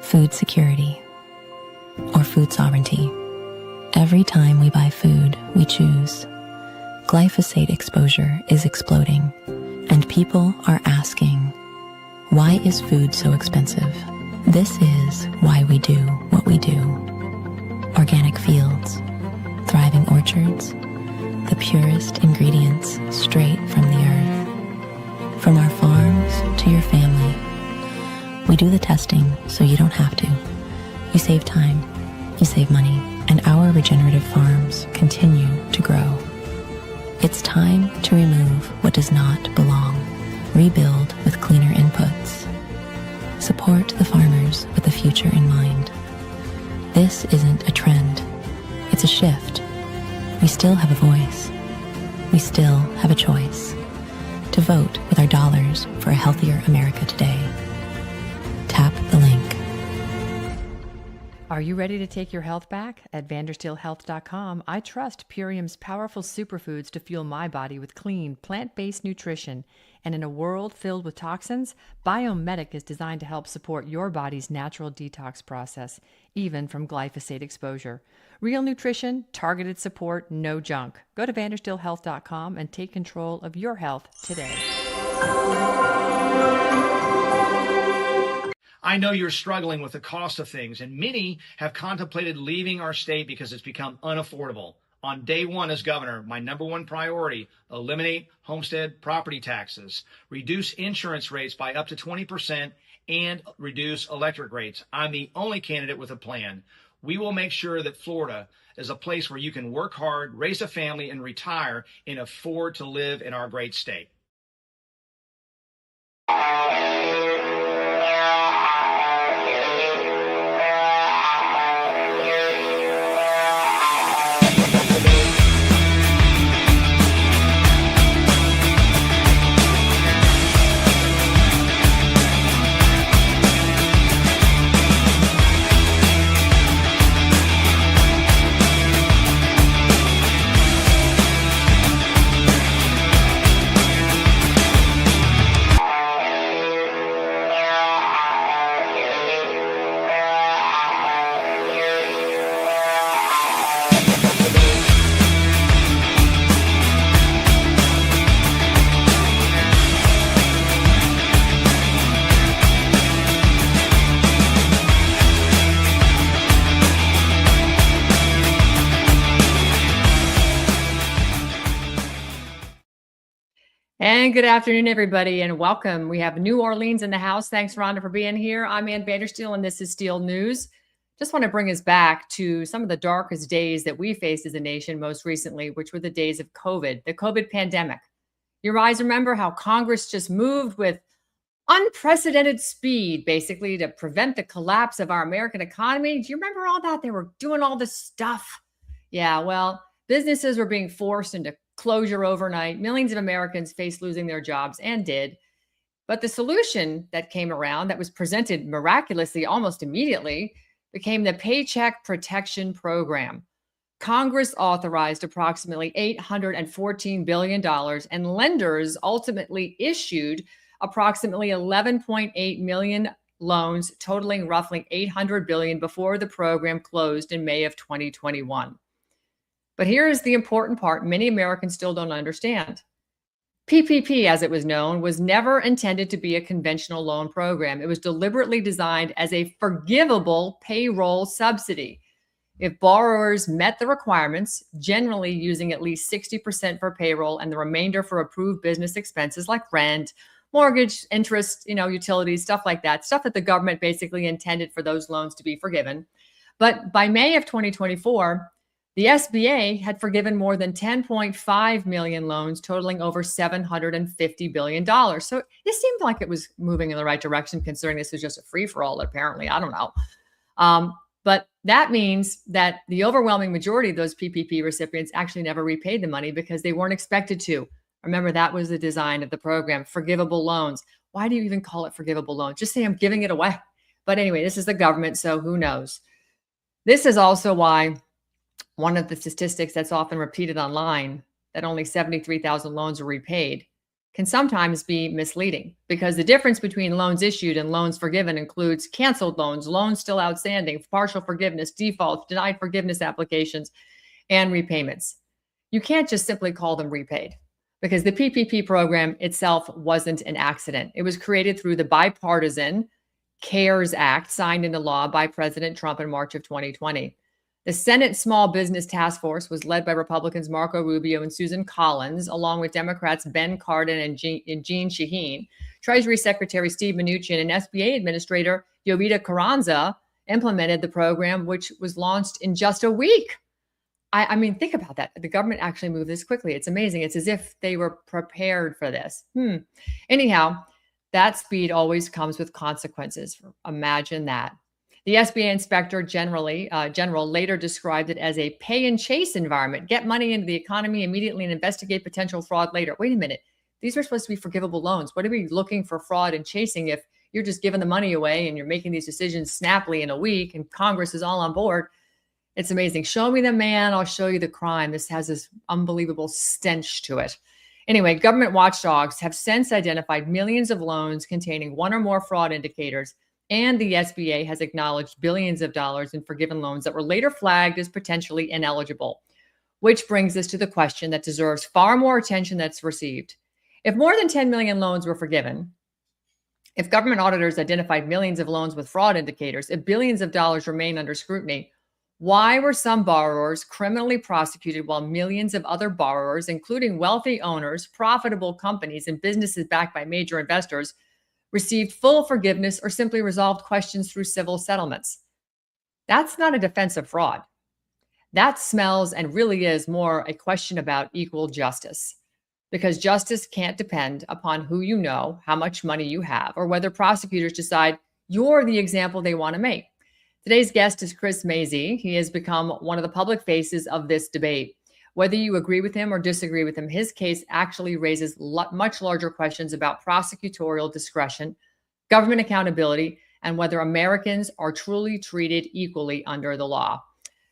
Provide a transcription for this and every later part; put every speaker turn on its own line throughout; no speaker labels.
food security, or food sovereignty. Every time we buy food, we choose. Glyphosate exposure is exploding, and people are asking, why is food so expensive? This is why we do what we do. Organic fields, thriving orchards, the purest ingredients straight from the earth. From our farms to your family, we do the testing so you don't have to. You save time, you save money, and our regenerative farms continue to grow. It's time to remove what does not belong. Rebuild with cleaner inputs. Support the farmers with the future in mind. This isn't a trend, it's a shift. We still have a voice. We still have a choice to vote with our dollars for a healthier America today. Tap the link.
Are you ready to take your health back? At VandersteelHealth.com, I trust Purium's powerful superfoods to fuel my body with clean, plant-based nutrition. And in a world filled with toxins, Biomedic is designed to help support your body's natural detox process, even from glyphosate exposure. Real nutrition, targeted support, no junk. Go to VandersteelHealth.com and take control of your health today.
I know you're struggling with the cost of things, and many have contemplated leaving our state because it's become unaffordable. On day one as governor, my number one priority, eliminate homestead property taxes, reduce insurance rates by up to 20%, and reduce electric rates. I'm the only candidate with a plan. We will make sure that Florida is a place where you can work hard, raise a family, and retire and afford to live in our great state.
And good afternoon, everybody, and welcome. We have New Orleans in the house. Thanks, Rhonda, for being here. I'm Ann Vandersteel, and this is Steel News. Just want to bring us back to some of the darkest days that we faced as a nation most recently, which were the days of COVID, the COVID pandemic. You guys remember how Congress just moved with unprecedented speed, basically, to prevent the collapse of our American economy. Do you remember all that? They were doing all this stuff. Yeah, well, businesses were being forced into closure overnight. Millions of Americans faced losing their jobs and did. But the solution that came around that was presented miraculously almost immediately became the Paycheck Protection Program. Congress authorized approximately $814 billion, and lenders ultimately issued approximately 11.8 million loans, totaling roughly $800 billion before the program closed in May of 2021. But here is the important part many Americans still don't understand. PPP, as it was known, was never intended to be a conventional loan program. It was deliberately designed as a forgivable payroll subsidy. If borrowers met the requirements, generally using at least 60% for payroll and the remainder for approved business expenses like rent, mortgage, interest, utilities, stuff like that, stuff that the government basically intended for those loans to be forgiven. But by May of 2024, the SBA had forgiven more than 10.5 million loans, totaling over $750 billion. So it seemed like it was moving in the right direction, considering this was just a free-for-all, apparently. I don't know. But that means that the overwhelming majority of those PPP recipients actually never repaid the money because they weren't expected to. Remember, that was the design of the program, forgivable loans. Why do you even call it forgivable loans? Just say I'm giving it away. But anyway, this is the government, so who knows? This is also why one of the statistics that's often repeated online, that only 73,000 loans were repaid, can sometimes be misleading because the difference between loans issued and loans forgiven includes canceled loans, loans still outstanding, partial forgiveness, defaults, denied forgiveness applications, and repayments. You can't just simply call them repaid because the PPP program itself wasn't an accident. It was created through the bipartisan CARES Act signed into law by President Trump in March of 2020. The Senate Small Business Task Force was led by Republicans Marco Rubio and Susan Collins, along with Democrats Ben Cardin and Jeanne Shaheen. Treasury Secretary Steve Mnuchin and SBA Administrator Jovita Carranza implemented the program, which was launched in just a week. I mean, think about that. The government actually moved this quickly. It's amazing. It's as if they were prepared for this. Anyhow, that speed always comes with consequences. Imagine that. The SBA Inspector General later described it as a pay and chase environment. Get money into the economy immediately and investigate potential fraud later. Wait a minute. These are supposed to be forgivable loans. What are we looking for fraud and chasing if you're just giving the money away and you're making these decisions snappily in a week and Congress is all on board? It's amazing. Show me the man, I'll show you the crime. This has this unbelievable stench to it. Anyway, government watchdogs have since identified millions of loans containing one or more fraud indicators, and the SBA has acknowledged billions of dollars in forgiven loans that were later flagged as potentially ineligible, which brings us to the question that deserves far more attention than it's received. If more than 10 million loans were forgiven, if government auditors identified millions of loans with fraud indicators, if billions of dollars remain under scrutiny, why were some borrowers criminally prosecuted while millions of other borrowers, including wealthy owners, profitable companies, and businesses backed by major investors, received full forgiveness or simply resolved questions through civil settlements? That's not a defense of fraud. That smells and really is more a question about equal justice, because justice can't depend upon who you know, how much money you have, or whether prosecutors decide you're the example they want to make. Today's guest is Chris Mazie. He has become one of the public faces of this debate. Whether you agree with him or disagree with him, his case actually raises much larger questions about prosecutorial discretion, government accountability, and whether Americans are truly treated equally under the law.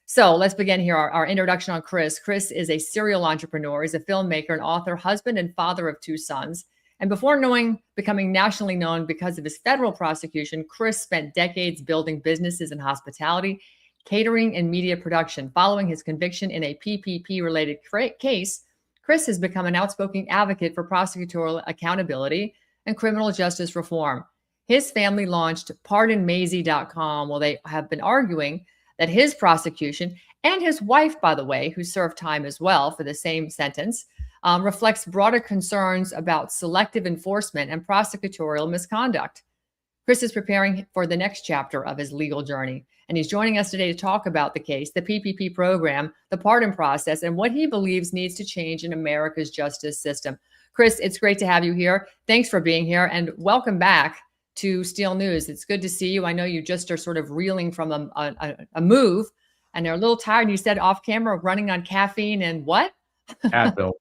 So let's begin here. Our introduction on Chris. Chris is a serial entrepreneur. He's a filmmaker, an author, husband, and father of 2 sons. And before becoming nationally known because of his federal prosecution, Chris spent decades building businesses in hospitality, catering, and media production. Following his conviction in a PPP-related case, Chris has become an outspoken advocate for prosecutorial accountability and criminal justice reform. His family launched PardonMazie.com, while they have been arguing that his prosecution, and his wife, by the way, who served time as well for the same sentence, reflects broader concerns about selective enforcement and prosecutorial misconduct. Chris is preparing for the next chapter of his legal journey, and he's joining us today to talk about the case, the PPP program, the pardon process, and what he believes needs to change in America's justice system. Chris, it's great to have you here. Thanks for being here, and welcome back to Steel News. It's good to see you. I know you just are sort of reeling from a move, and they're a little tired. You said off camera, running on caffeine and what?
Advil.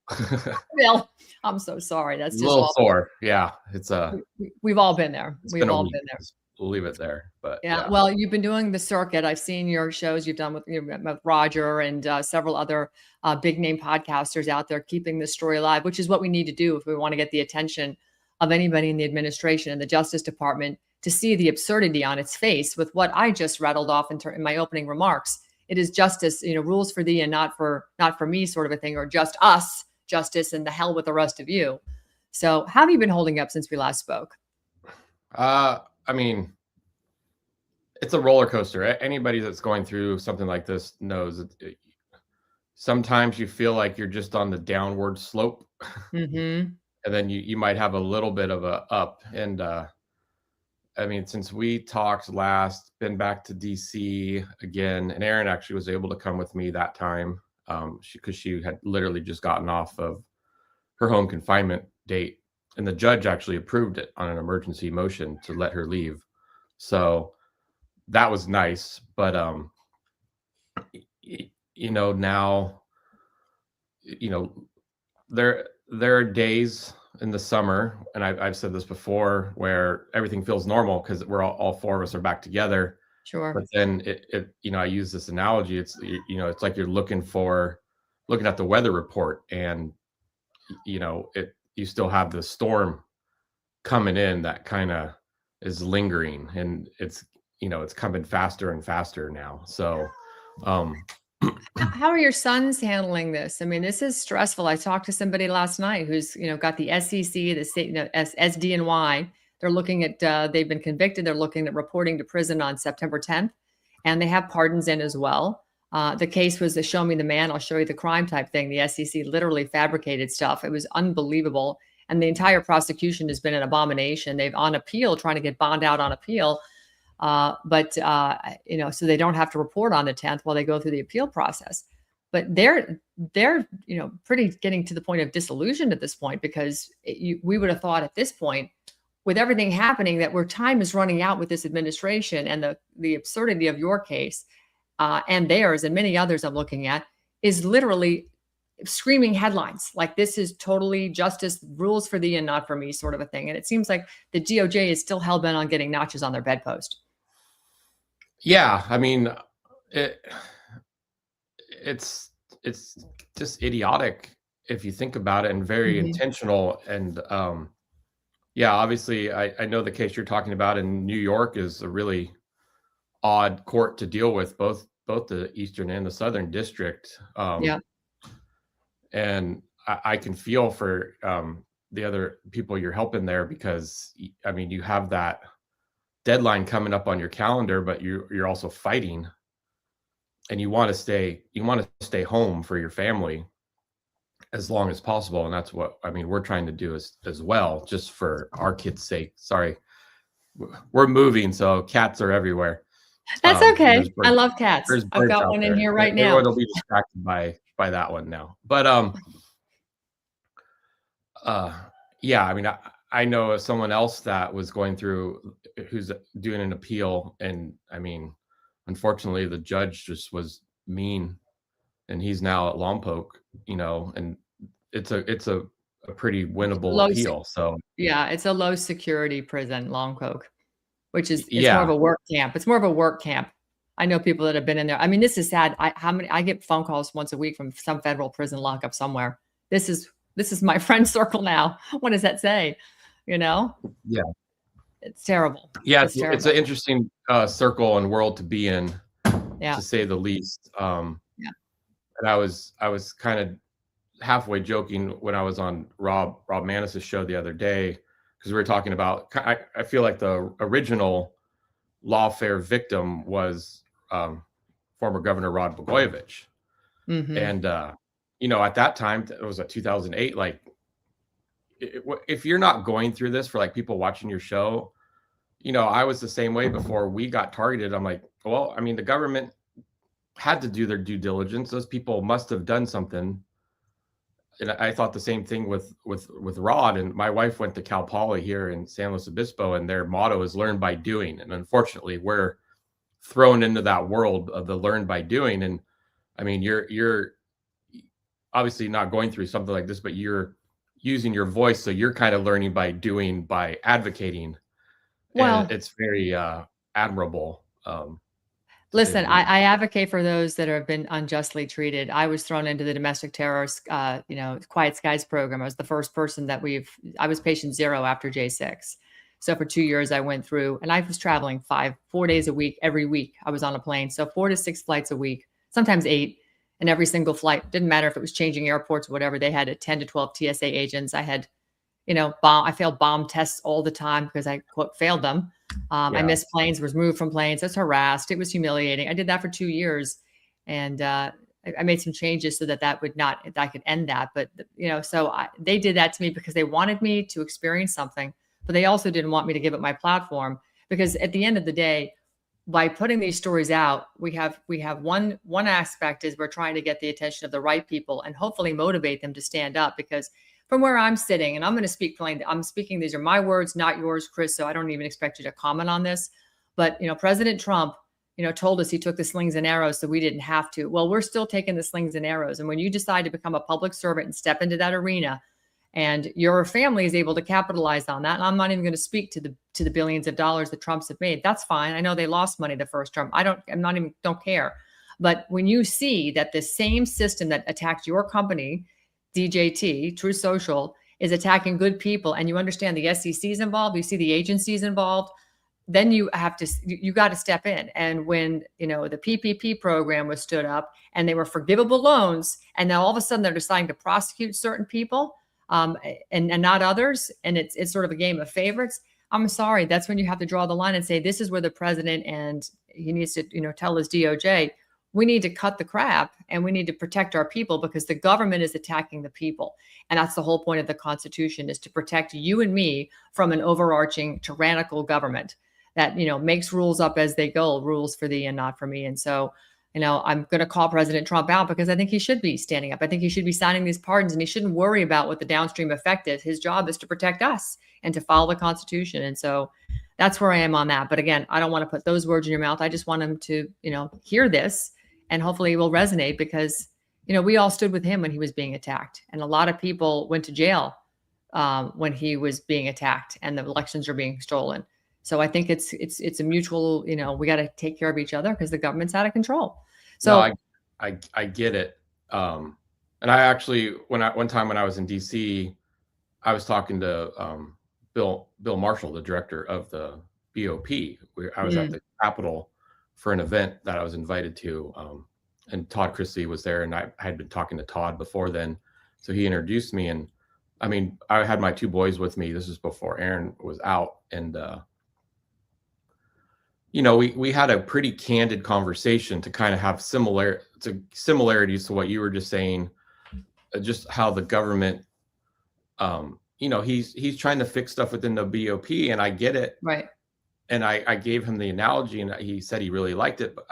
Bill, I'm so sorry. That's just
a little
awful.
sore. Yeah, it's
we've all been there. We've all been there.
We'll leave it there. But
yeah, well, you've been doing the circuit. I've seen your shows you've done with Roger and several other big name podcasters out there, keeping this story alive, which is what we need to do if we want to get the attention of anybody in the administration and the Justice Department to see the absurdity on its face with what I just rattled off in my opening remarks. It is justice, rules for thee and not for me sort of a thing, or just us justice and the hell with the rest of you. So how have you been holding up since we last spoke?
I mean, it's a roller coaster. Anybody that's going through something like this knows it, sometimes you feel like you're just on the downward slope.
Mm-hmm.
And then you might have a little bit of a up. And I mean, since we talked last, been back to DC again, and Erin actually was able to come with me that time because she had literally just gotten off of her home confinement date, and the judge actually approved it on an emergency motion to let her leave. So that was nice. But now, there are days in the summer, and I've said this before, where everything feels normal because we're all 4 of us are back together.
Sure.
But then I use this analogy. It's like you're looking at the weather report, and you still have the storm coming in that kind of is lingering, and it's, it's coming faster and faster now. So,
How are your sons handling this? I mean, this is stressful. I talked to somebody last night who's, got the SEC, the state, SDNY. They're looking at, they've been convicted. They're looking at reporting to prison on September 10th, and they have pardons in as well. The case was the show me the man, I'll show you the crime type thing. The SEC literally fabricated stuff. It was unbelievable. And the entire prosecution has been an abomination. They've on appeal, trying to get bond out on appeal. But so they don't have to report on the 10th while they go through the appeal process. But they're pretty getting to the point of disillusion at this point, because we would have thought at this point, with everything happening, that where time is running out with this administration, and the absurdity of your case and theirs and many others I'm looking at is literally screaming headlines like, this is totally justice rules for thee and not for me, sort of a thing. And it seems like the DOJ is still hell-bent on getting notches on their bedpost.
Yeah, I mean, it's just idiotic if you think about it, and very intentional. And yeah, obviously, I know the case you're talking about in New York is a really odd court to deal with, both the Eastern and the Southern District.
Yeah.
And I can feel for the other people you're helping there, because I mean, you have that deadline coming up on your calendar, but you're also fighting, and you want to stay home for your family as long as possible. And that's what, I mean, we're trying to do as well, just for our kids' sake. Sorry, we're moving, so cats are everywhere.
That's okay. I love cats. I've got one in here right now.
Everyone will be distracted by that one now. But yeah, I mean, I know someone else that was going through, who's doing an appeal, and I mean, unfortunately, the judge just was mean, and he's now at Lompoc, and it's a pretty winnable appeal. So
yeah, it's a low security prison, Lompoc, which is more of a work camp. It's more of a work camp. I know people that have been in there. I mean, this is sad. I get phone calls once a week from some federal prison lockup somewhere. This is my friend circle now. What does that say?
Yeah,
it's terrible.
Yeah, it's an interesting circle and world to be in,
to
say the least. And I was kind of halfway joking when I was on Rob Maness's show the other day, because we were talking about, I feel like the original lawfare victim was former Governor Rod Blagojevich. And, at that time, it was 2008, like, if you're not going through this, for like people watching your show, I was the same way before we got targeted. I'm like, well, I mean, the government had to do their due diligence. Those people must have done something. And I thought the same thing with Rod. And my wife went to Cal Poly here in San Luis Obispo, and their motto is learn by doing. And unfortunately, we're thrown into that world of the learn by doing. And I mean, you're obviously not going through something like this, but you're using your voice. So you're kind of learning by doing, by advocating. Well, and it's very admirable.
Listen, I advocate for those that have been unjustly treated. I was thrown into the domestic terrorist, Quiet Skies program. I was the first person I was patient 0 after J6. So for 2 years I went through, and I was traveling 4 days a week, every week I was on a plane. So 4 to 6 flights a week, sometimes 8. And every single flight, didn't matter if it was changing airports or whatever, they had 10 to 12 TSA agents. I had, I failed bomb tests all the time because I, quote, failed them. I missed planes, was moved from planes. I was harassed. It was humiliating. I did that for 2 years. And I made some changes so that I could end that. But, they did that to me because they wanted me to experience something, but they also didn't want me to give up my platform, because at the end of the day, by putting these stories out, we have one aspect is we're trying to get the attention of the right people and hopefully motivate them to stand up. Because from where I'm sitting, and I'm going to speak plain, I'm speaking, these are my words, not yours, Chris. So I don't even expect you to comment on this. But, President Trump, told us he took the slings and arrows so we didn't have to. Well, we're still taking the slings and arrows. And when you decide to become a public servant and step into that arena, and your family is able to capitalize on that, and I'm not even going to speak to the billions of dollars that Trumps have made. That's fine. I know they lost money the first term. Don't care. But when you see that the same system that attacked your company, DJT, True Social, is attacking good people, and you understand the SEC is involved, you see the agencies involved, then you got to step in. And when, the PPP program was stood up and they were forgivable loans, and now all of a sudden they're deciding to prosecute certain people, and not others, and it's sort of a game of favorites. I'm sorry, that's when you have to draw the line and say, this is where the president, and he needs to, tell his DOJ, we need to cut the crap and we need to protect our people, because the government is attacking the people. And that's the whole point of the Constitution, is to protect you and me from an overarching tyrannical government that, makes rules up as they go, rules for thee and not for me. And so, I'm going to call President Trump out, because I think he should be standing up. I think he should be signing these pardons, and he shouldn't worry about what the downstream effect is. His job is to protect us and to follow the Constitution. And so that's where I am on that. But again, I don't want to put those words in your mouth. I just want him to, hear this, and hopefully it will resonate, because, we all stood with him when he was being attacked. And a lot of people went to jail when he was being attacked and the elections are being stolen. So I think it's a mutual, we got to take care of each other, because the government's out of control. So
no, I get it. And I actually, one time when I was in DC, I was talking to Bill Marshall, the director of the BOP. I was at the Capitol for an event that I was invited to, and Todd Chrisley was there, and I had been talking to Todd before then, so he introduced me. And I mean, I had my two boys with me. This was before Aaron was out, and we had a pretty candid conversation to kind of have similarities to what you were just saying, just how the government, he's trying to fix stuff within the BOP, and I get it.
Right.
And I gave him the analogy, and he said he really liked it. But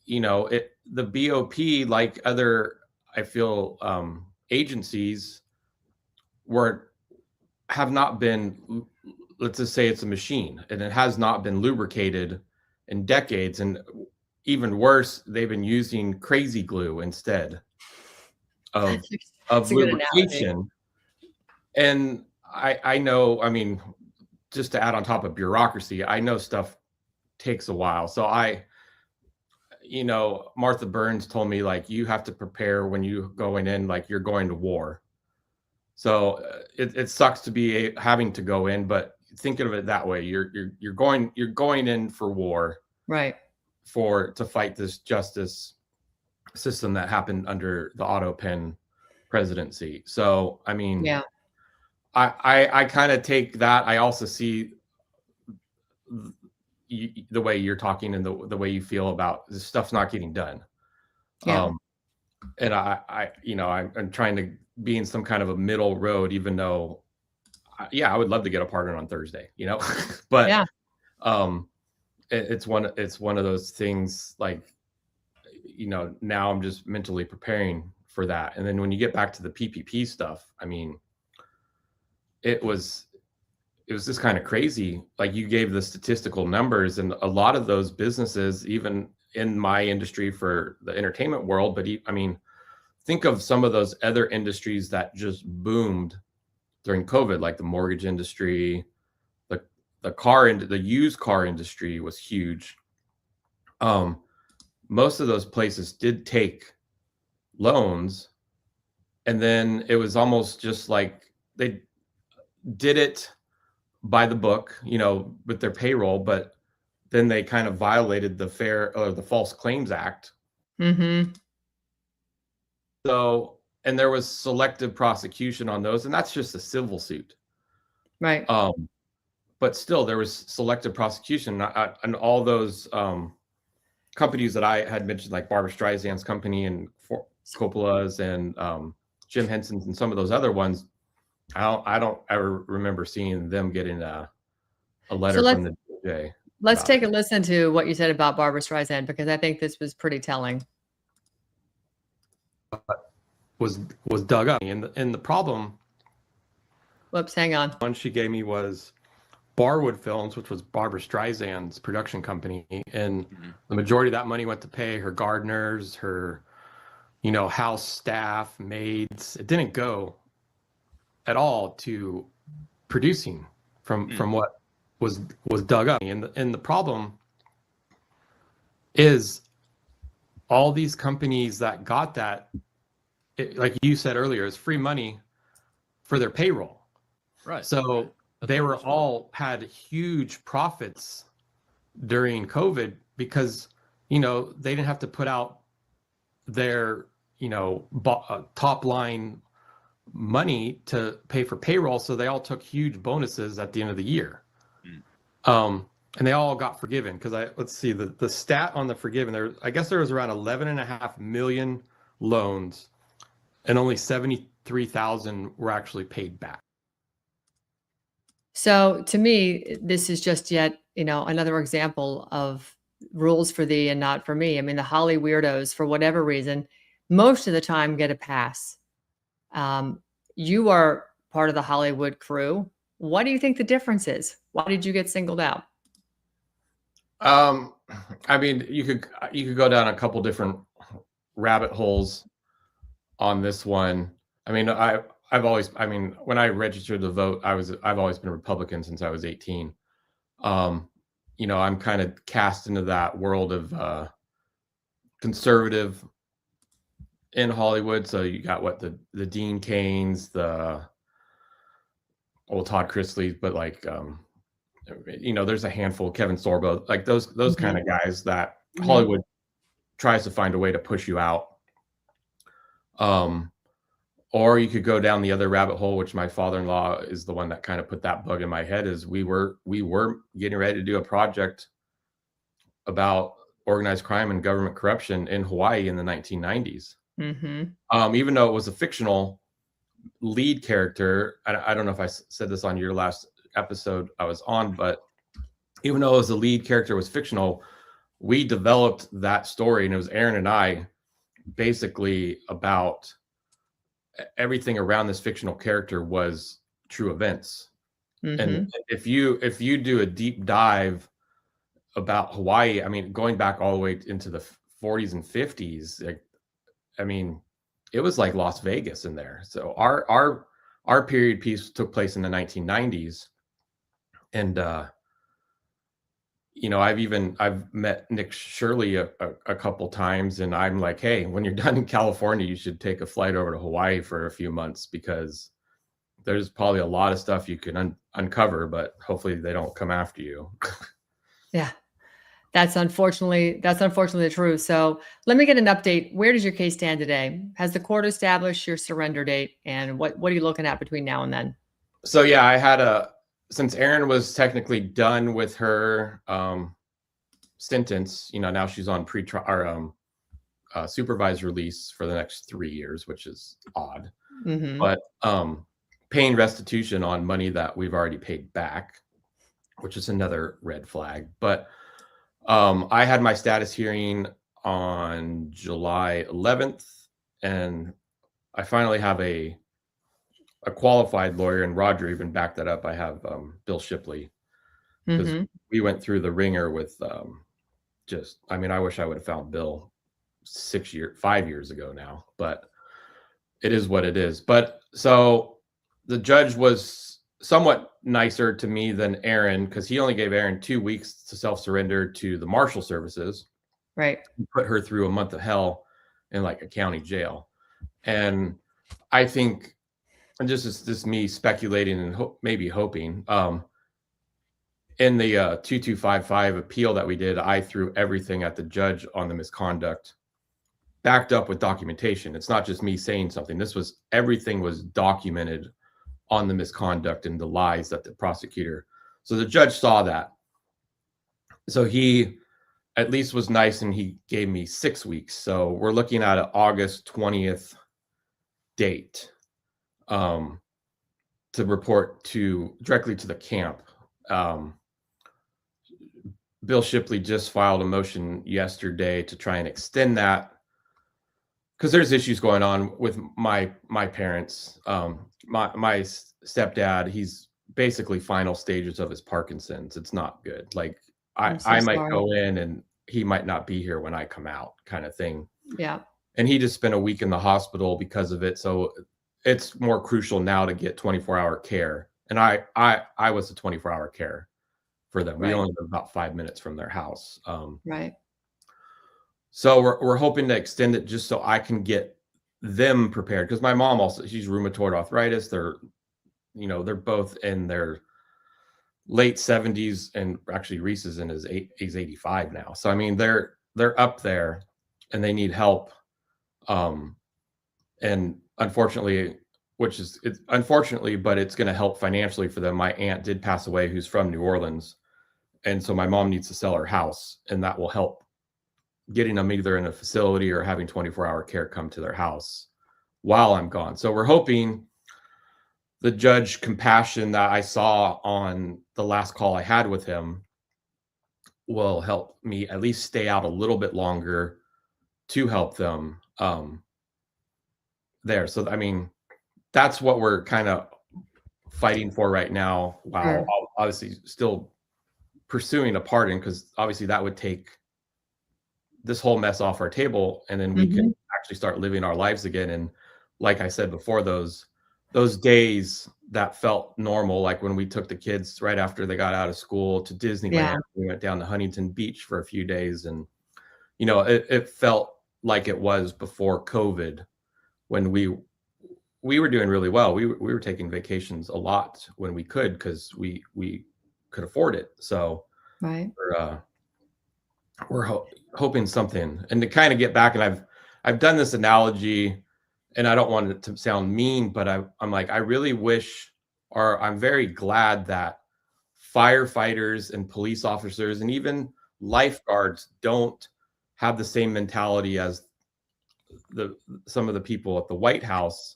the BOP, like other, I feel, agencies, have not been, let's just say it's a machine, and it has not been lubricated in decades. And even worse, they've been using crazy glue instead of lubrication. And I know, I mean, just to add on top of bureaucracy, I know stuff takes a while. So Martha Burns told me, like, you have to prepare when you going in, like you're going to war. So it sucks to be having to go in, but think of it that way. You're going in for war,
right?
To fight this justice system that happened under the Otto Penn presidency. So I mean,
yeah.
I kind of take that. I also see the way you're talking and the way you feel about this stuff's not getting done.
Yeah.
And I'm trying to be in some kind of a middle road, even though, I would love to get a pardon on Thursday, but
yeah.
It's one of those things, like, now I'm just mentally preparing for that. And then when you get back to the PPP stuff, I mean, it was just kind of crazy. Like, you gave the statistical numbers, and a lot of those businesses, even in my industry for the entertainment world, but I mean, think of some of those other industries that just boomed during COVID, like the mortgage industry, the used car industry was huge. Most of those places did take loans, and then it was almost just like they did it by the book, with their payroll, but then they kind of violated the False Claims Act.
Mm-hmm.
So, and there was selective prosecution on those, and that's just a civil suit.
Right.
But still, there was selective prosecution, and all those companies that I had mentioned, like Barbara Streisand's company and Coppola's and Jim Henson's and some of those other ones. I don't ever remember seeing them getting a letter from the DOJ.
Let's take a listen to what you said about Barbara Streisand, because I think this was pretty telling.
Was dug up, and the problem.
Whoops, hang on.
One she gave me was Barwood Films, which was Barbara Streisand's production company, and the majority of that money went to pay her gardeners, her, house staff, maids. It didn't go at all to producing from what was dug up. And the problem is all these companies that got that, like you said earlier, is free money. for their payroll.
Right.
So they were all had huge profits during COVID because, you know, they didn't have to put out their, you know, top line money to pay for payroll. So they all took huge bonuses at the end of the year. And they all got forgiven because let's see the stat on the forgiven I guess there was around 11.5 million loans and only 73,000 were actually paid back.
So to me, this is just yet, you know, another example of rules for thee and not for me. I mean, the Holly weirdos, for whatever reason, most of the time get a pass. You are part of the Hollywood crew. What do you think the difference is? Why did you get singled out?
I mean, you could go down a couple different rabbit holes on this one. I mean, when I registered to vote, I've always been a Republican since I was 18. You know, I'm kind of cast into that world of conservative in Hollywood. So you got the Dean Cains, the old Todd Chrisley, but like you know, there's a handful, Kevin Sorbo, like those kind of guys that Hollywood tries to find a way to push you out. Or you could go down the other rabbit hole, which my father-in-law is the one that kind of put that bug in my head, is we were getting ready to do a project about organized crime and government corruption in Hawaii in the 1990s. Even though it was a fictional lead character, I don't know if I said this on your last episode I was on, but even though it was the lead character was fictional, we developed that story, and it was Aaron and I basically about everything around this fictional character was true events. And if you do a deep dive about Hawaii, I mean, going back all the way into the 40s and 50s, like, I mean, it was like Las Vegas in there. So our period piece took place in the 1990s. And you know, I've met Nick Shirley a couple times, and I'm like, hey, when you're done in California, you should take a flight over to Hawaii for a few months, because there's probably a lot of stuff you can uncover, but hopefully they don't come after you.
Yeah, that's unfortunately the truth. So let me get an update. Where does your case stand today? Has the court established your surrender date, and what are you looking at between now and then?
So yeah, since Erin was technically done with her sentence, you know, now she's on supervised release for the next 3 years, which is odd. But paying restitution on money that we've already paid back, which is another red flag. But I had my status hearing on July 11th, and I finally have a qualified lawyer, and Roger even backed that up. I have Bill Shipley, because we went through the ringer with I mean, I wish I would have found Bill 5 years ago now, but it is what it is. But so the judge was somewhat nicer to me than Aaron, because he only gave Aaron 2 weeks to self-surrender to the Marshal Services.
Right.
He put her through a month of hell in like a county jail. And I think, and just me speculating and maybe hoping, in the 2255 appeal that we did, I threw everything at the judge on the misconduct, backed up with documentation. It's not just me saying something. Everything was documented on the misconduct and the lies that the prosecutor. So the judge saw that. So he at least was nice, and he gave me 6 weeks. So we're looking at an August 20th date to report directly to the camp. Bill Shipley just filed a motion yesterday to try and extend that, because there's issues going on with my parents. My stepdad, he's basically final stages of his Parkinson's. It's not good. Like I might go in and he might not be here when I come out, kind of thing.
Yeah.
And he just spent a week in the hospital because of it. So it's more crucial now to get 24-hour care. And I was a 24-hour care for them. We only live about 5 minutes from their house.
Right.
So we're hoping to extend it just so I can get them prepared, because my mom also, she's rheumatoid arthritis. They're they're both in their late 70s, and actually Reese is he's 85 now. So I mean, they're up there and they need help. And unfortunately, it's unfortunately, but it's going to help financially for them. My aunt did pass away, who's from New Orleans. And so my mom needs to sell her house, and that will help getting them either in a facility or having 24-hour care come to their house while I'm gone. So we're hoping the judge compassion that I saw on the last call I had with him will help me at least stay out a little bit longer to help them there. So, I mean, that's what we're kind of fighting for right now, while obviously still pursuing a pardon, because obviously that would take this whole mess off our table, and then we can actually start living our lives again. And like I said before, those days that felt normal, like when we took the kids right after they got out of school to Disneyland,
Yeah.
we went down to Huntington Beach for a few days, and it felt like it was before COVID, when we were doing really well. We were taking vacations a lot when we could, because we could afford it. So
Right.
we're hoping something. And to kind of get back, and I've done this analogy, and I don't want it to sound mean, but I'm like, I really wish, or I'm very glad that firefighters and police officers and even lifeguards don't have the same mentality as some of the people at the White House,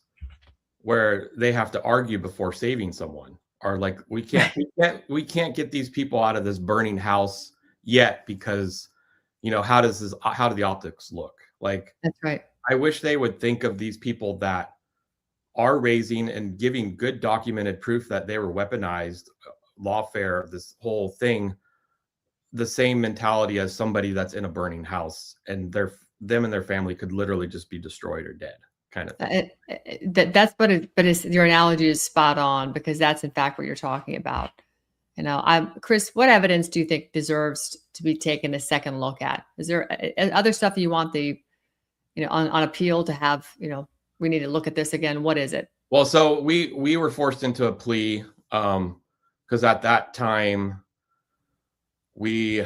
where they have to argue before saving someone, or like, we can't get these people out of this burning house yet, because how do the optics look like?
That's right.
I wish they would think of these people that are raising and giving good documented proof that they were weaponized, lawfare, this whole thing, the same mentality as somebody that's in a burning house, and them and their family could literally just be destroyed or dead, kind of thing.
Your analogy is spot on, because that's in fact what you're talking about. Chris, what evidence do you think deserves to be taken a second look at? Is there other stuff you want on appeal to have, we need to look at this again? What is it?
Well, so we were forced into a plea, because at that time we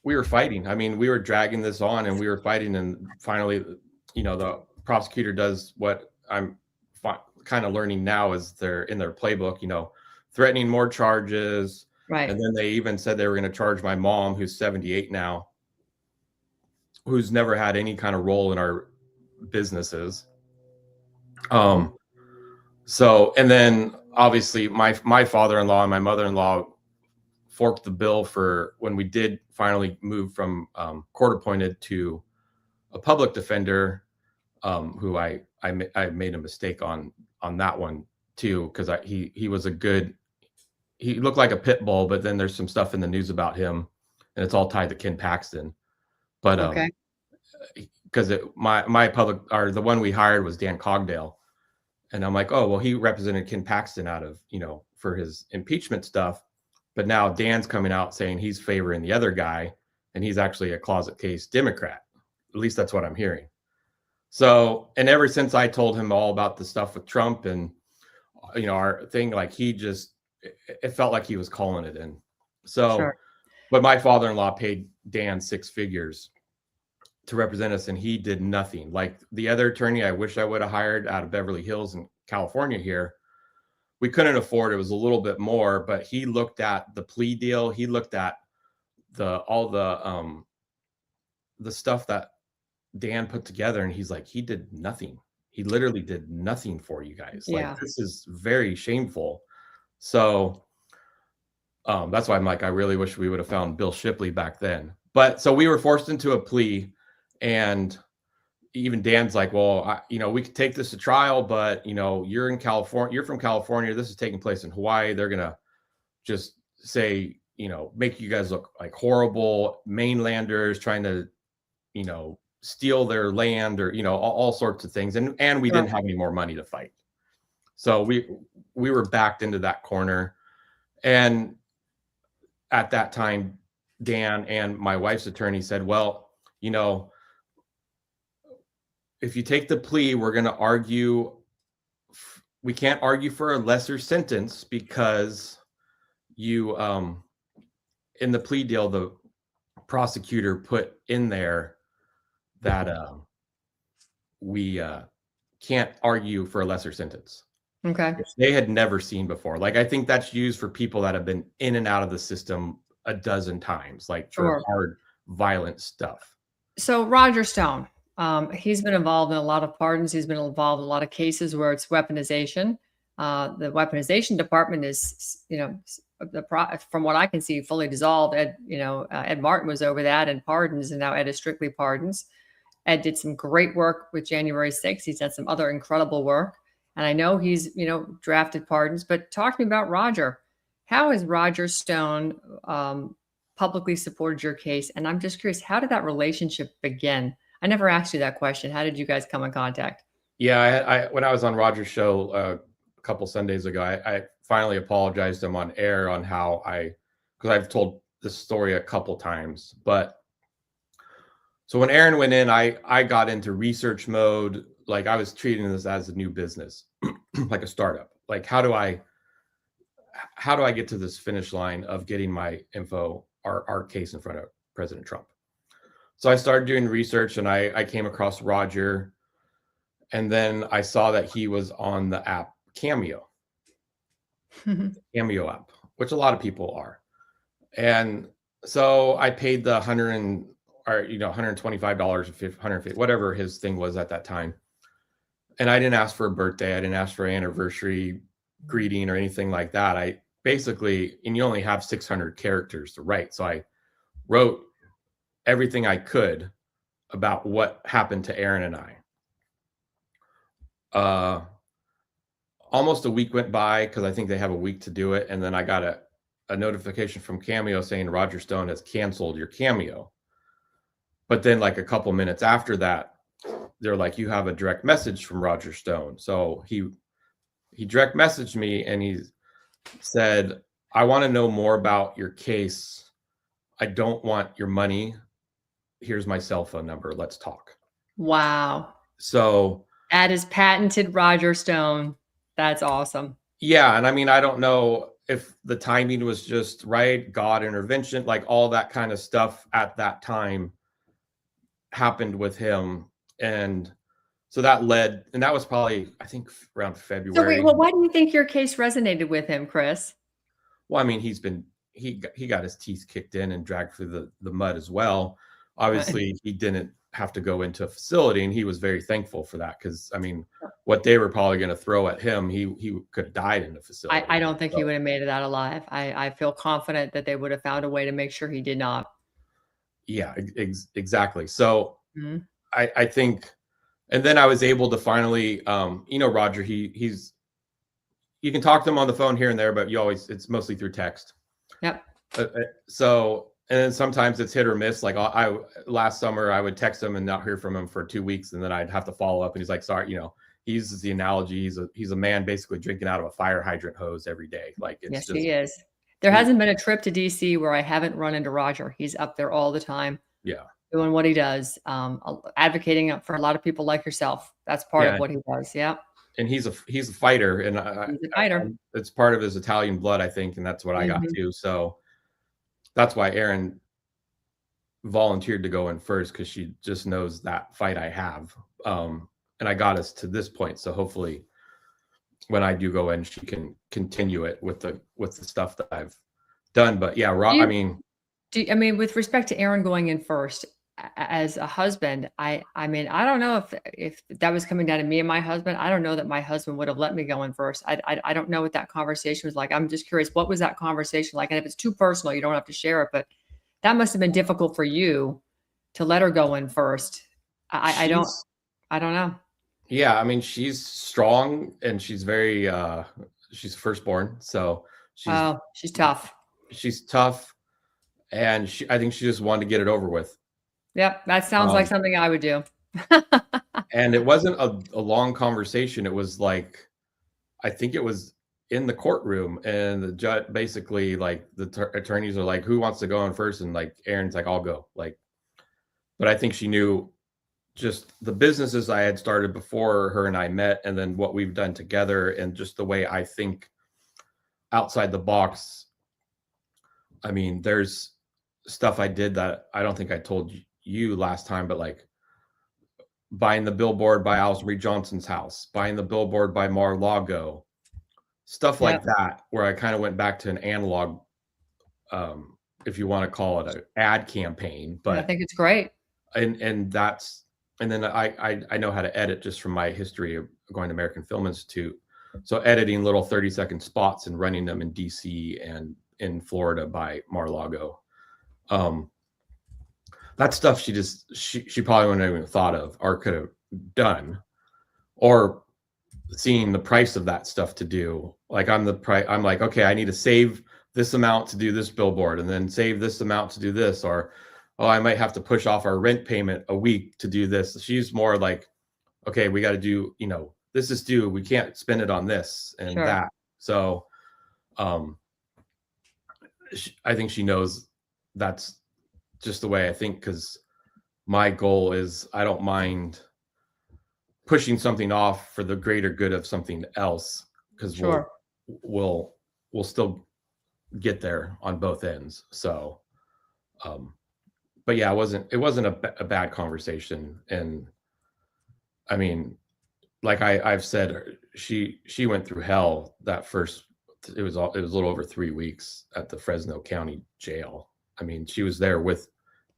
were fighting. I mean, we were dragging this on, and we were fighting, and finally, the prosecutor does what I'm kind of learning now is in their playbook, threatening more charges.
Right.
And then they even said they were going to charge my mom, who's 78 now, who's never had any kind of role in our businesses. So, and then obviously my father-in-law and my mother-in-law forked the bill for when we did finally move from court appointed to a public defender, who I made a mistake on that one too, because he was he looked like a pit bull, but then there's some stuff in the news about him, and it's all tied to Ken Paxton. But
Okay.
because my public, or the one we hired, was Dan Cogdale, and I'm like, oh well, he represented Ken Paxton out of for his impeachment stuff, but now Dan's coming out saying he's favoring the other guy, and he's actually a closet case Democrat. At least that's what I'm hearing. So, and ever since I told him all about the stuff with Trump and our thing, like, it felt like he was calling it in. So,
Sure.
But my father-in-law paid Dan 6 figures to represent us, and he did nothing. Like the other attorney I wish I would have hired out of Beverly Hills in California here, we couldn't afford. It was a little bit more, but he looked at the plea deal. He looked at all the stuff that Dan put together, and he's like, he did nothing. He literally did nothing for you guys.
Yeah.
Like, this is very shameful. So that's why I'm like, I really wish we would have found Bill Shipley back then. But so we were forced into a plea, and even Dan's like, well, we could take this to trial, but you're in California, you're from California. This is taking place in Hawaii. They're going to just say, make you guys look like horrible mainlanders trying to, steal their land, or, all sorts of things. And we didn't have any more money to fight. So we were backed into that corner. And at that time, Dan and my wife's attorney said, well, if you take the plea, we're going to argue we can't argue for a lesser sentence because you in the plea deal, the prosecutor put in there that we can't argue for a lesser sentence,
Okay.
which they had never seen before. Like, I think that's used for people that have been in and out of the system a dozen times, like for
Sure.
hard, violent stuff.
So Roger Stone, he's been involved in a lot of pardons. He's been involved in a lot of cases where it's weaponization. The weaponization department is, from what I can see, fully dissolved. Ed Martin was over that and pardons, and now Ed is strictly pardons. Ed did some great work with January 6th. He's done some other incredible work. And I know he's, drafted pardons, but talk to me about Roger. How has Roger Stone publicly supported your case? And I'm just curious, how did that relationship begin? I never asked you that question. How did you guys come in contact?
Yeah, I when I was on Roger's show a couple Sundays ago, I finally apologized to him on air on how because I've told this story a couple times. But so when Aaron went in, I got into research mode. Like, I was treating this as a new business, like a startup. Like, how do I get to this finish line of getting my info, our case in front of President Trump? So I started doing research, and I came across Roger, and then I saw that he was on the app Cameo app, which a lot of people are. And so I paid the $125 or $150, whatever his thing was at that time. And I didn't ask for a birthday. I didn't ask for an anniversary greeting or anything like that. I basically, and you only have 600 characters to write. So I wrote everything I could about what happened to Aaron and I. Almost a week went by, because I think they have a week to do it. And then I got a notification from Cameo saying Roger Stone has canceled your Cameo. But then, like, a couple minutes after that, they're like, you have a direct message from Roger Stone. So he direct messaged me, and he said, I want to know more about your case. I don't want your money. Here's my cell phone number. Let's talk.
Wow.
So
that is patented Roger Stone. That's awesome.
Yeah. And I mean, I don't know if the timing was just right, God intervention, like all that kind of stuff at that time happened with him. And so that led, and that was probably, I think, around February.
So wait, well, why do you think your case resonated with him, Chris?
Well, I mean, he got his teeth kicked in and dragged through the mud as well. Obviously, he didn't have to go into a facility, and he was very thankful for that, because I mean, what they were probably going to throw at him, he could have died in the facility.
I don't think he would have made it out alive. I feel confident that they would have found a way to make sure he did not.
Yeah, exactly. So I think, and then I was able to finally, Roger, he's you can talk to him on the phone here and there, but it's mostly through text.
Yep.
So, and then sometimes it's hit or miss. Like, last summer I would text him and not hear from him for 2 weeks, and then I'd have to follow up, and he's like, sorry, he uses the analogy. He's a man basically drinking out of a fire hydrant hose every day. Like, it's
yes, he is. There hasn't been a trip to DC where I haven't run into Roger. He's up there all the time.
Yeah. Doing
what he does, advocating for a lot of people like yourself. That's part of what he does. Yeah.
And he's a fighter, and
he's a fighter.
It's part of his Italian blood, I think, and that's what I got too. So that's why Erin volunteered to go in first, because she just knows that fight I have, and I got us to this point. So hopefully, when I do go in, she can continue it with the stuff that I've done. But yeah, I mean,
with respect to Aaron going in first, as a husband, I mean, I don't know if that was coming down to me and my husband. I don't know that my husband would have let me go in first. I don't know what that conversation was like. I'm just curious, what was that conversation like? And if it's too personal, you don't have to share it, but that must have been difficult for you to let her go in first. I don't know.
Yeah, I mean, she's strong, and she's very she's firstborn, so
she's tough.
She's tough, and I think she just wanted to get it over with.
Yep, that sounds like something I would do.
And it wasn't a long conversation. It was like, I think it was in the courtroom, and the judge basically, like, the attorneys are like, who wants to go in first? And like, Aaron's like, I'll go. Like, but I think she knew just the businesses I had started before her and I met, and then what we've done together, and just the way I think outside the box. I mean, there's stuff I did that I don't think I told you last time, but like buying the billboard by Alice Marie Johnson's house, buying the billboard by Mar-a-Lago, stuff like that, where I kind of went back to an analog, if you want to call it an ad campaign. But
I think it's great.
And then I know how to edit just from my history of going to American Film Institute. So editing little 30-second spots and running them in DC and in Florida by Mar-a-Lago. That stuff she probably wouldn't have even thought of or could have done, or seeing the price of that stuff to do. Like I'm like, okay, I need to save this amount to do this billboard, and then save this amount to do this, or oh, I might have to push off our rent payment a week to do this. She's more like, okay, we got to do, this is due. We can't spend it on this and that. So I think she knows that's just the way I think, because my goal is I don't mind pushing something off for the greater good of something else, because we'll still get there on both ends. So but yeah, it wasn't a bad conversation. And I mean, like I've said, she went through hell that first. It was a little over 3 weeks at the Fresno County jail. I mean, she was there with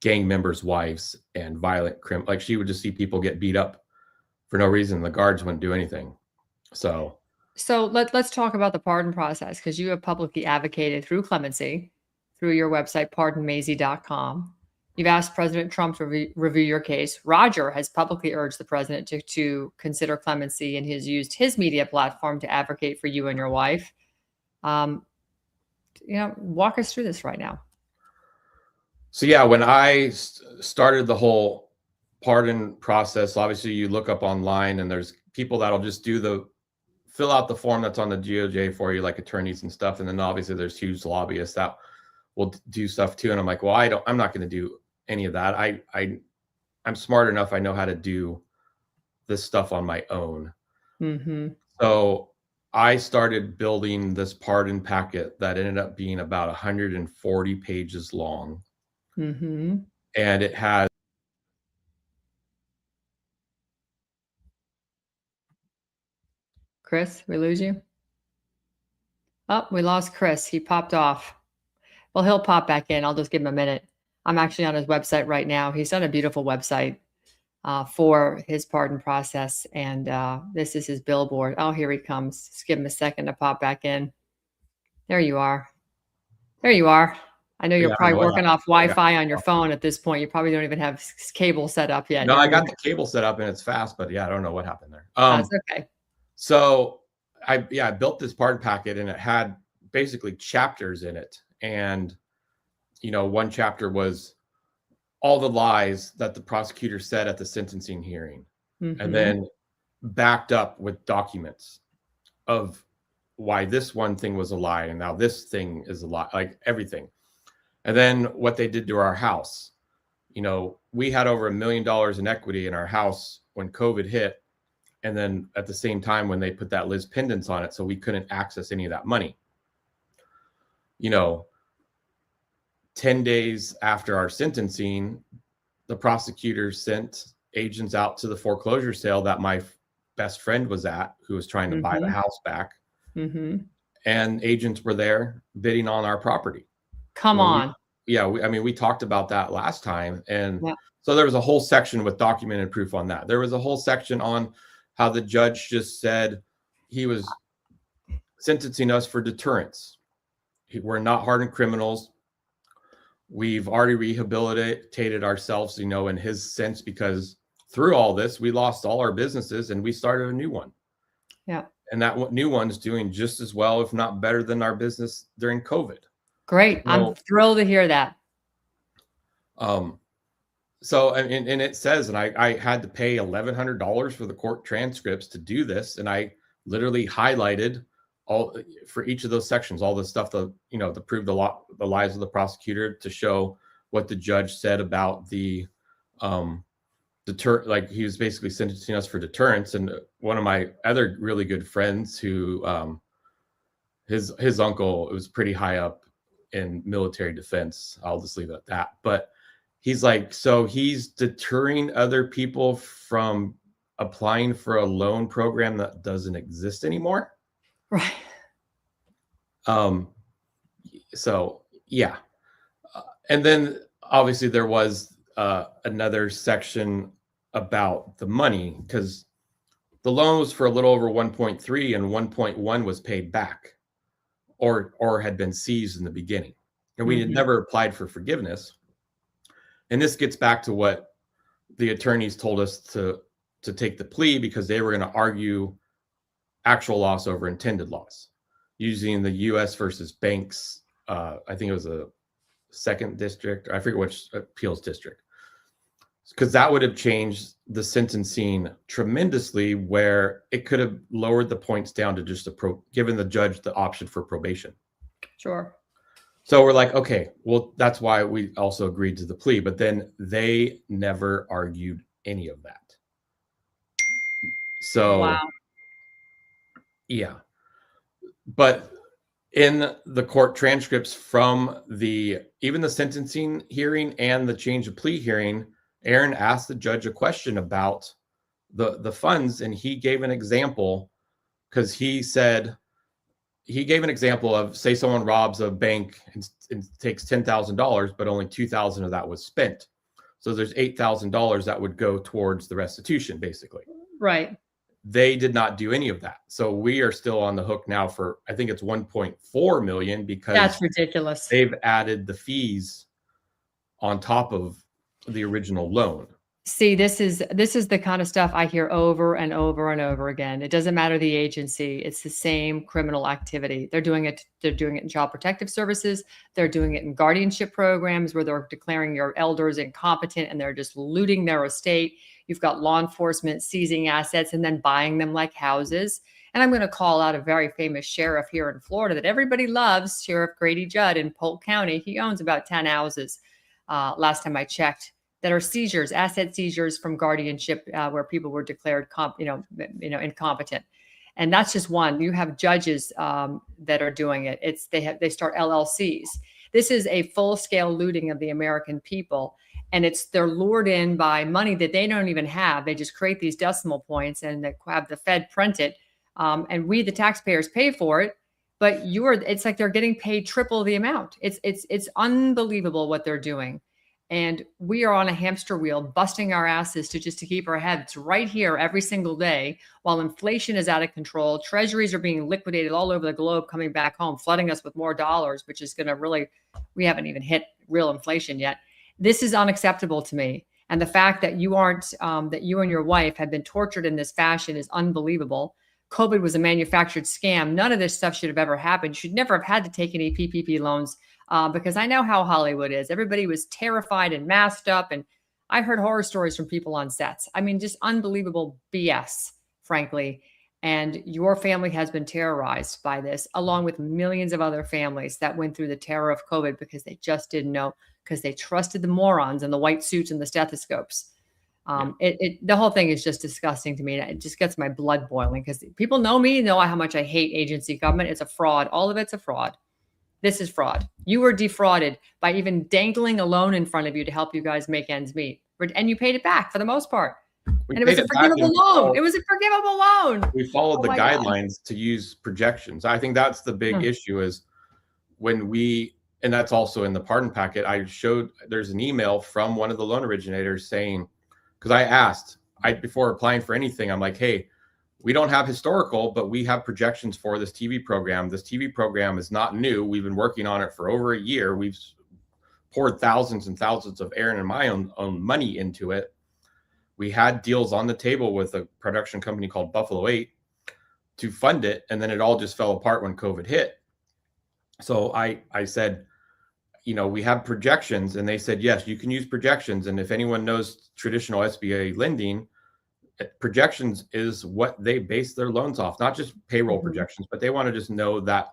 gang members' wives and violent crime. Like, she would just see people get beat up for no reason. The guards wouldn't do anything. So
let's talk about the pardon process, because you have publicly advocated through clemency, through your website, pardonmazie.com. You've asked President Trump to review your case. Roger has publicly urged the president to consider clemency, and has used his media platform to advocate for you and your wife. Walk us through this right now.
So yeah, when I started the whole pardon process, obviously you look up online and there's people that'll just fill out the form that's on the DOJ for you, like attorneys and stuff. And then obviously there's huge lobbyists that will do stuff too. And I'm like, well, I'm not going to do any of that. I'm smart enough. I know how to do this stuff on my own. Mm-hmm. So I started building this pardon packet that ended up being about 140 pages long. Mm-hmm. And it has
Chris, we lose you? Oh, we lost Chris. He popped off. Well, he'll pop back in. I'll just give him a minute. I'm actually on his website right now. He's done a beautiful website for his pardon process. And this is his billboard. Oh, here he comes. Just give him a second to pop back in. There you are. There you are. I know you're probably working off Wi-Fi on your phone at this point. You probably don't even have cable set up yet.
No, I got the cable set up and it's fast, but yeah, I don't know what happened there.
That's okay.
So I built this pardon packet, and it had basically chapters in it. And, one chapter was all the lies that the prosecutor said at the sentencing hearing, mm-hmm. and then backed up with documents of why this one thing was a lie and now this thing is a lie, like everything. And then what they did to our house. We had over $1 million in equity in our house when COVID hit. And then at the same time, when they put that Liz pendants on it, so we couldn't access any of that money. 10 days after our sentencing, the prosecutor sent agents out to the foreclosure sale that my best friend was at, who was trying to buy the house back. Mm-hmm. And agents were there bidding on our property.
Come on.
We talked about that last time. And so there was a whole section with documented proof on that. There was a whole section on how the judge just said he was sentencing us for deterrence. We're not hardened criminals. We've already rehabilitated ourselves, in his sense, because through all this, we lost all our businesses and we started a new one. Yeah. And that new one's doing just as well, if not better than our business during COVID.
Great. I'm thrilled to hear that.
So, and it says, and I had to pay $1,100 for the court transcripts to do this. And I literally highlighted all for each of those sections, all the stuff to prove the lies of the prosecutor, to show what the judge said about the like he was basically sentencing us for deterrence. And one of my other really good friends who his uncle was pretty high up in military defense. I'll just leave it at that. But he's like, so he's deterring other people from applying for a loan program that doesn't exist anymore.
Right.
So yeah. And then obviously there was another section about the money, because the loan was for a little over 1.3 and 1.1 was paid back or had been seized in the beginning. And we had never applied for forgiveness. And this gets back to what the attorneys told us to take the plea, because they were going to argue actual loss over intended loss using the U.S. versus Banks. I think it was a second district. I forget which appeals district, because that would have changed the sentencing tremendously, where it could have lowered the points down to just given the judge the option for probation.
Sure.
So we're like, okay, well, that's why we also agreed to the plea. But then they never argued any of that. So,
wow.
Yeah. But in the court transcripts from even the sentencing hearing and the change of plea hearing, Aaron asked the judge a question about the funds, and he gave an example, because he gave an example of, say someone robs a bank and takes $10,000, but only $2,000 of that was spent. So there's $8,000 that would go towards the restitution, basically.
Right.
They did not do any of that. So we are still on the hook now for, I think it's 1.4 million, because
that's ridiculous.
They've added the fees on top of the original loan.
See, this is the kind of stuff I hear over and over and over again. It doesn't matter the agency. It's the same criminal activity. They're doing it in child protective services. They're doing it in guardianship programs where they're declaring your elders incompetent and they're just looting their estate. You've got law enforcement seizing assets and then buying them like houses. And I'm going to call out a very famous sheriff here in Florida that everybody loves, Sheriff Grady Judd in Polk County. He owns about 10 houses, last time I checked, that are seizures, asset seizures from guardianship, where people were declared incompetent. And that's just one. You have judges that are doing it. They start LLCs. This is a full-scale looting of the American people. And they're lured in by money that they don't even have. They just create these decimal points and they have the Fed print it. And we, the taxpayers, pay for it. But it's like they're getting paid triple the amount. It's unbelievable what they're doing. And we are on a hamster wheel, busting our asses to keep our heads right here every single day, while inflation is out of control. Treasuries are being liquidated all over the globe, coming back home, flooding us with more dollars, which is going to we haven't even hit real inflation yet. This is unacceptable to me. And the fact that you and your wife have been tortured in this fashion is unbelievable. COVID was a manufactured scam. None of this stuff should have ever happened. You should never have had to take any PPP loans. Because I know how Hollywood is. Everybody was terrified and masked up. And I heard horror stories from people on sets. I mean, just unbelievable BS, frankly. And your family has been terrorized by this, along with millions of other families that went through the terror of COVID because they just didn't know, because they trusted the morons in the white suits and the stethoscopes. The whole thing is just disgusting to me. It just gets my blood boiling, because people know how much I hate agency government. It's a fraud. All of it's a fraud. This is fraud. You were defrauded by even dangling a loan in front of you to help you guys make ends meet. And you paid it back for the most part. And it was a forgivable loan. It was a forgivable loan.
We followed the guidelines to use projections. I think that's the big issue, is when and that's also in the pardon packet, I showed there's an email from one of the loan originators saying, because I asked, before applying for anything, I'm like, hey, we don't have historical, but we have projections for this TV program. This TV program is not new. We've been working on it for over a year. We've poured thousands and thousands of Aaron and my own money into it. We had deals on the table with a production company called Buffalo 8 to fund it, and then it all just fell apart when COVID hit. So I said, we have projections, and they said, yes, you can use projections. And if anyone knows traditional SBA lending, projections is what they base their loans off, not just payroll projections, but they want to just know that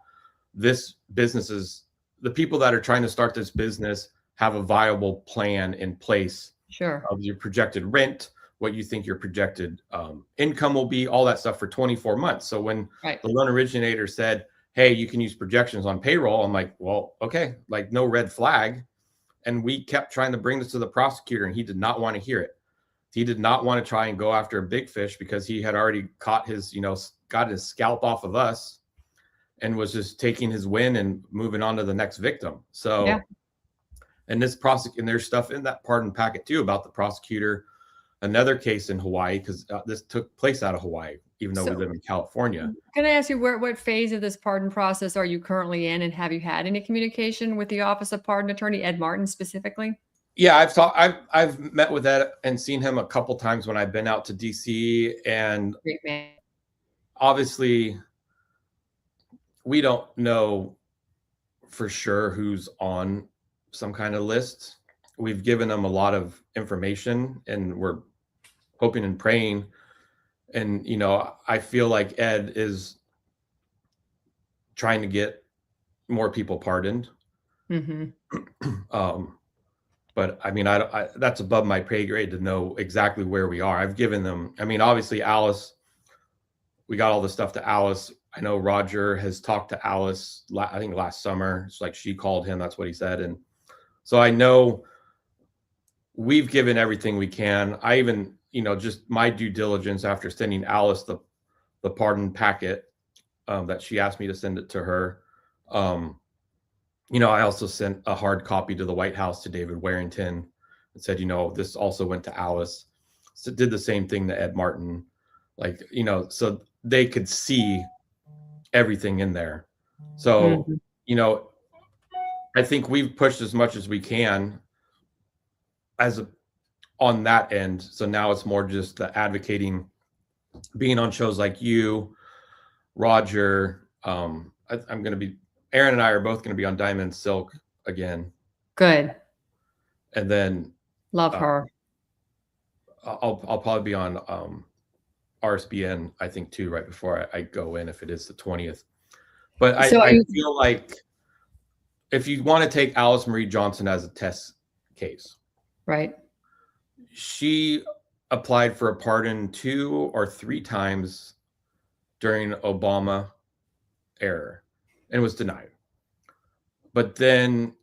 this business is, the people that are trying to start this business have a viable plan in place.
Sure.
Of your projected rent, what you think your projected income will be, all that stuff for 24 months. So when
Right.
the loan originator said, hey, you can use projections on payroll, I'm like, well, okay, like no red flag. And we kept trying to bring this to the prosecutor, and he did not want to hear it. He did not want to try and go after a big fish because he had already caught his, got his scalp off of us and was just taking his win and moving on to the next victim. So,
Yeah.
and there's stuff in that pardon packet too about the prosecutor, another case in Hawaii, because this took place out of Hawaii, even though we live in California.
Can I ask you what phase of this pardon process are you currently in, and have you had any communication with the Office of Pardon Attorney, Ed Martin specifically?
Yeah, I've met with Ed and seen him a couple times when I've been out to DC, and
Great man.
obviously we don't know for sure who's on some kind of list. We've given them a lot of information, and we're hoping and praying. And, I feel like Ed is trying to get more people pardoned.
Mm-hmm.
But I mean, that's above my pay grade to know exactly where we are. I've given them, obviously Alice, we got all the stuff to Alice. I know Roger has talked to Alice, I think last summer. It's like she called him, that's what he said. And so I know we've given everything we can. I even, just my due diligence after sending Alice the pardon packet that she asked me to send it to her. I also sent a hard copy to the White House to David Warrington and said, this also went to Alice. So did the same thing to Ed Martin, so they could see everything in there. So, I think we've pushed as much as we can on that end. So now it's more just the advocating, being on shows like you, Roger. I'm going to be, Aaron and I are both going to be on Diamond Silk again.
Good.
And then
love her.
I'll probably be on RSBN, I think, too, right before I go in, if it is the 20th. But I feel like if you want to take Alice Marie Johnson as a test case,
right?
She applied for a pardon 2 or 3 times during Obama era and was denied. But then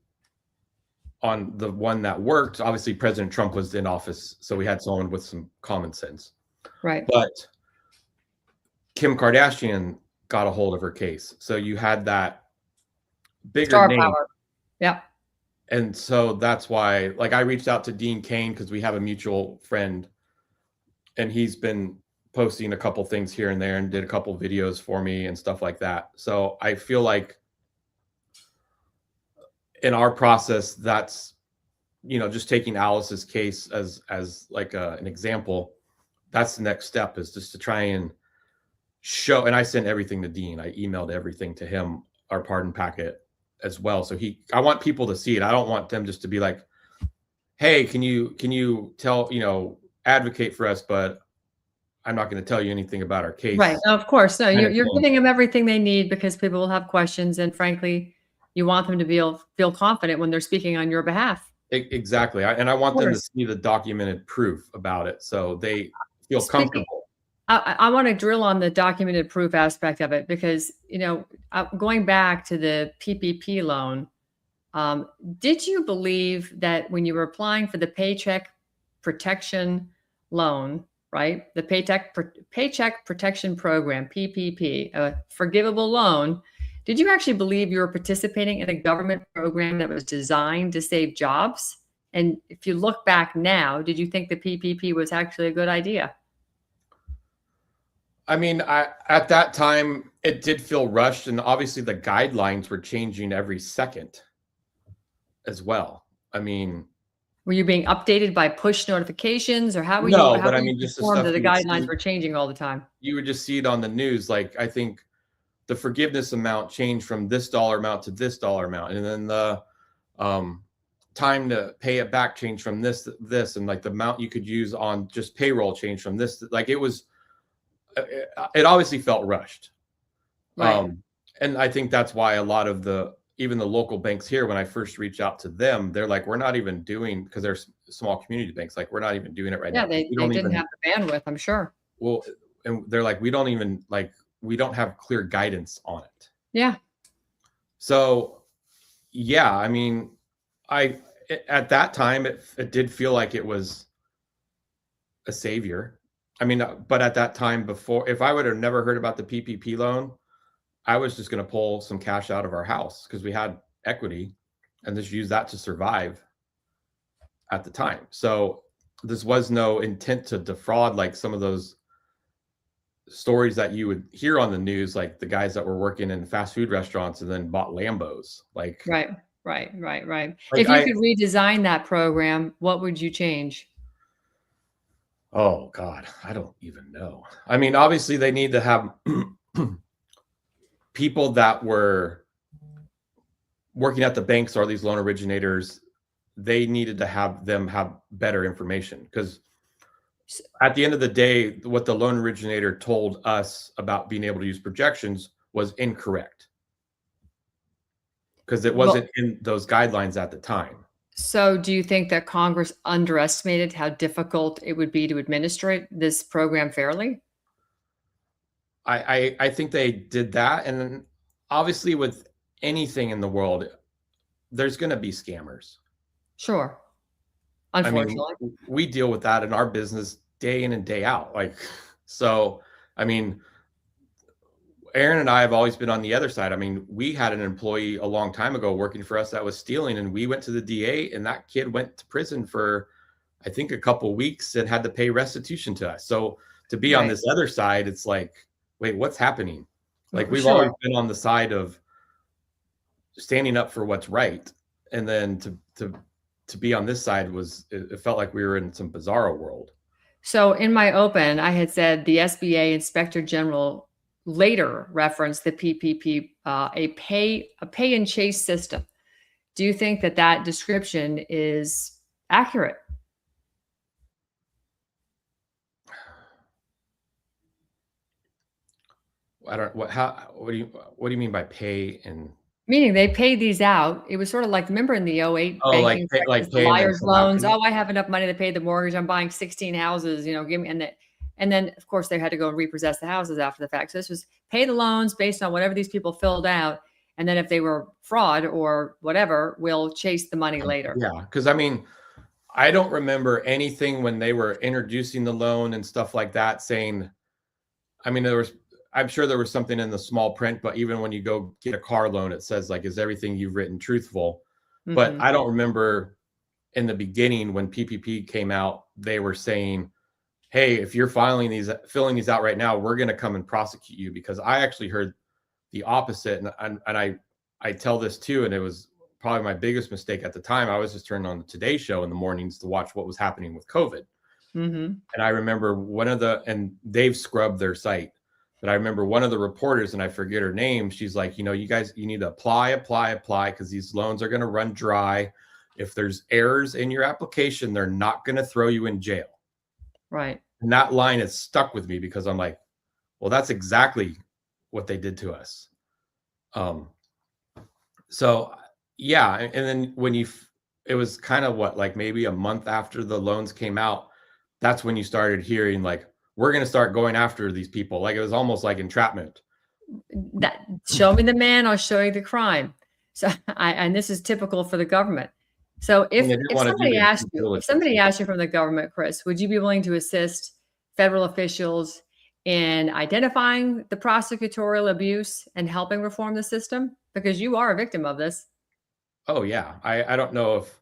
on the one that worked, obviously President Trump was in office, so we had someone with some common sense.
Right.
But Kim Kardashian got a hold of her case. So you had that bigger
star
name.
power. Yeah.
And so that's why, I reached out to Dean Cain because we have a mutual friend, and he's been posting a couple things here and there and did a couple videos for me and stuff like that. So I feel like in our process, that's, just taking Alice's case as an example. That's the next step, is just to try and show. And I sent everything to Dean. I emailed everything to him, our pardon packet as well. So I want people to see it. I don't want them just to be like, hey, can you tell, advocate for us, but I'm not going to tell you anything about our case.
Right. Of course. No, you're giving them everything they need because people will have questions. And frankly, you want them to feel confident when they're speaking on your behalf.
Exactly. I want them to see the documented proof about it, so they feel comfortable.
I want to drill on the documented proof aspect of it because, going back to the PPP loan, did you believe that when you were applying for the Paycheck Protection loan, right, the Paycheck Protection Program, PPP, a forgivable loan, did you actually believe you were participating in a government program that was designed to save jobs? And if you look back now, did you think the PPP was actually a good idea?
At that time, it did feel rushed, and obviously the guidelines were changing every second as well.
Were you being updated by push notifications, or how were
no,
you?
But just the stuff
that the guidelines were changing all the time.
You would just see it on the news. I think the forgiveness amount changed from this dollar amount to this dollar amount, and then the time to pay it back changed from this, and the amount you could use on just payroll changed from this. It obviously felt rushed.
Right.
And I think that's why a lot of the even the local banks here, when I first reached out to them, they're like, we're not even doing, because they're small community banks, like, we're not even doing it right
Yeah,
now.
they
We don't
didn't
even,
have the bandwidth, I'm sure.
well, and they're like, we don't even, like, we don't have clear guidance on it.
Yeah.
So, yeah, I mean, at that time, it did feel like it was a savior. I mean, but at that time before, if I would have never heard about the PPP loan, I was just going to pull some cash out of our house because we had equity and just use that to survive at the time. So this was no intent to defraud, like some of those stories that you would hear on the news, like the guys that were working in fast food restaurants and then bought Lambos. Like,
Right.
like
If you could redesign that program, what would you change?
Oh God, I don't even know. I mean, obviously they need to have people that were working at the banks or these loan originators. They needed to have them have better information, because at the end of the day, what the loan originator told us about being able to use projections was incorrect, because it wasn't in those guidelines at the time.
So do you think that Congress underestimated how difficult it would be to administrate this program fairly?
I think they did that. And then obviously with anything in the world, there's going to be scammers.
Sure.
I mean,
Unfortunately.
we deal with that in our business day in and day out. Like, so, I mean, Aaron and I have always been on the other side. I mean, we had an employee a long time ago working for us that was stealing, and we went to the DA, and that kid went to prison for, I think, a couple weeks and had to pay restitution to us. So to be on this other side, it's like, wait, what's happening? Like, we've always been on the side of standing up for what's right. And then to be on this side it felt like we were in some bizarro world.
So in my open, I had said the SBA Inspector General later referenced the PPP, a pay and chase system. Do you think that that description is accurate?
I don't what do you mean by pay? And
Meaning they paid these out. It was sort of like, remember in the 08 banking crisis, the liar's loans. Oh, I have enough money to pay the mortgage. I'm buying 16 houses, give me, and then of course they had to go and repossess the houses after the fact. So this was pay the loans based on whatever these people filled out. And then if they were fraud or whatever, we'll chase the money later.
Yeah. Cause I mean, I don't remember anything when they were introducing the loan and stuff like that saying, I mean, I'm sure there was something in the small print, but even when you go get a car loan, it says like, is everything you've written truthful? Mm-hmm. But I don't remember in the beginning when PPP came out, they were saying, hey, if you're filling these out right now, we're going to come and prosecute you. Because I actually heard the opposite. And I tell this too, and it was probably my biggest mistake at the time. I was just turning on the Today Show in the mornings to watch what was happening with COVID. Mm-hmm. And I remember and they've scrubbed their site. But I remember one of the reporters, and I forget her name, she's like, you guys, you need to apply, because these loans are going to run dry. If there's errors in your application, they're not going to throw you in jail.
Right.
And that line has stuck with me, because I'm like, well, that's exactly what they did to us. So, yeah. And then it was kind of like maybe a month after the loans came out, that's when you started hearing like, we're going to start going after these people. Like, it was almost like entrapment.
That show me the man, I'll show you the crime. So and this is typical for the government. So if somebody asked you from the government, Chris, would you be willing to assist federal officials in identifying the prosecutorial abuse and helping reform the system? Because you are a victim of this.
Oh yeah. I don't know if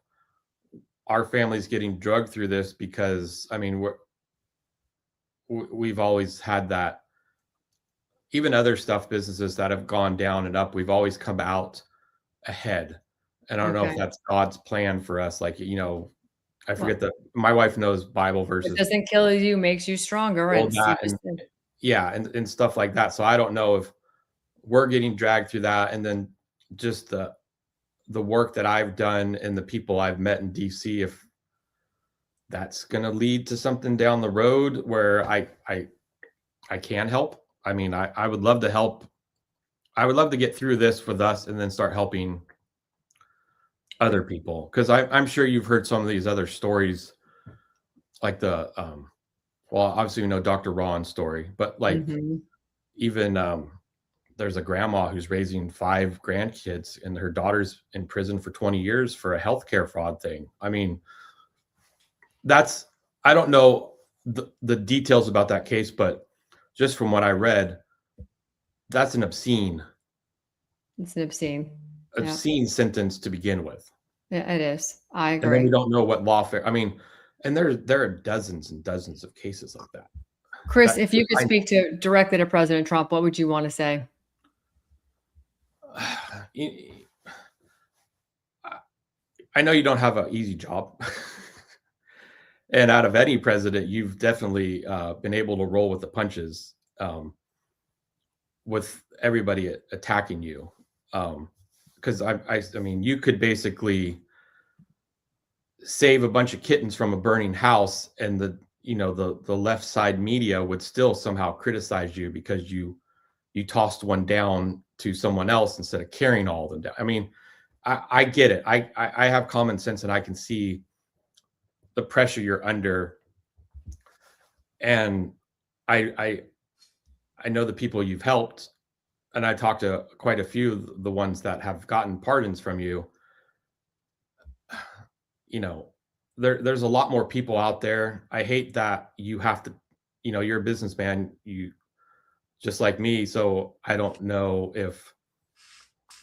our family's getting drugged through this, because I mean, we've always had that. Even other businesses that have gone down and up, we've always come out ahead. And I don't know if that's God's plan for us. Like, I forget that my wife knows Bible verses.
It doesn't kill you, makes you stronger.
And stuff like that. So I don't know if we're getting dragged through that. And then just the work that I've done and the people I've met in DC, if that's going to lead to something down the road where I can help. I mean, I would love to help I would love to get through this with us and then start helping other people, because I'm sure you've heard some of these other stories, like the well, obviously we know Dr. Ron's story, but like even there's a grandma who's raising 5 grandkids and her daughter's in prison for 20 years for a healthcare fraud thing. I mean, I don't know the details about that case, but just from what I read, that's an obscene
It's an obscene.
sentence to begin with.
Yeah, it is. I
And then
agree.
we don't know what lawfare. I mean, and there are dozens and dozens of cases like that.
Chris, if you could speak directly to President Trump, what would you want to say?
I know you don't have an easy job. And out of any president, you've definitely been able to roll with the punches with everybody attacking you. Because I mean, you could basically save a bunch of kittens from a burning house, and the left side media would still somehow criticize you because you tossed one down to someone else instead of carrying all of them down. I mean, I get it. I have common sense, and I can see the pressure you're under. And I know the people you've helped, and I talked to quite a few of the ones that have gotten pardons from you. You know, there's a lot more people out there. I hate that you have to, you're a businessman, you just like me. So I don't know if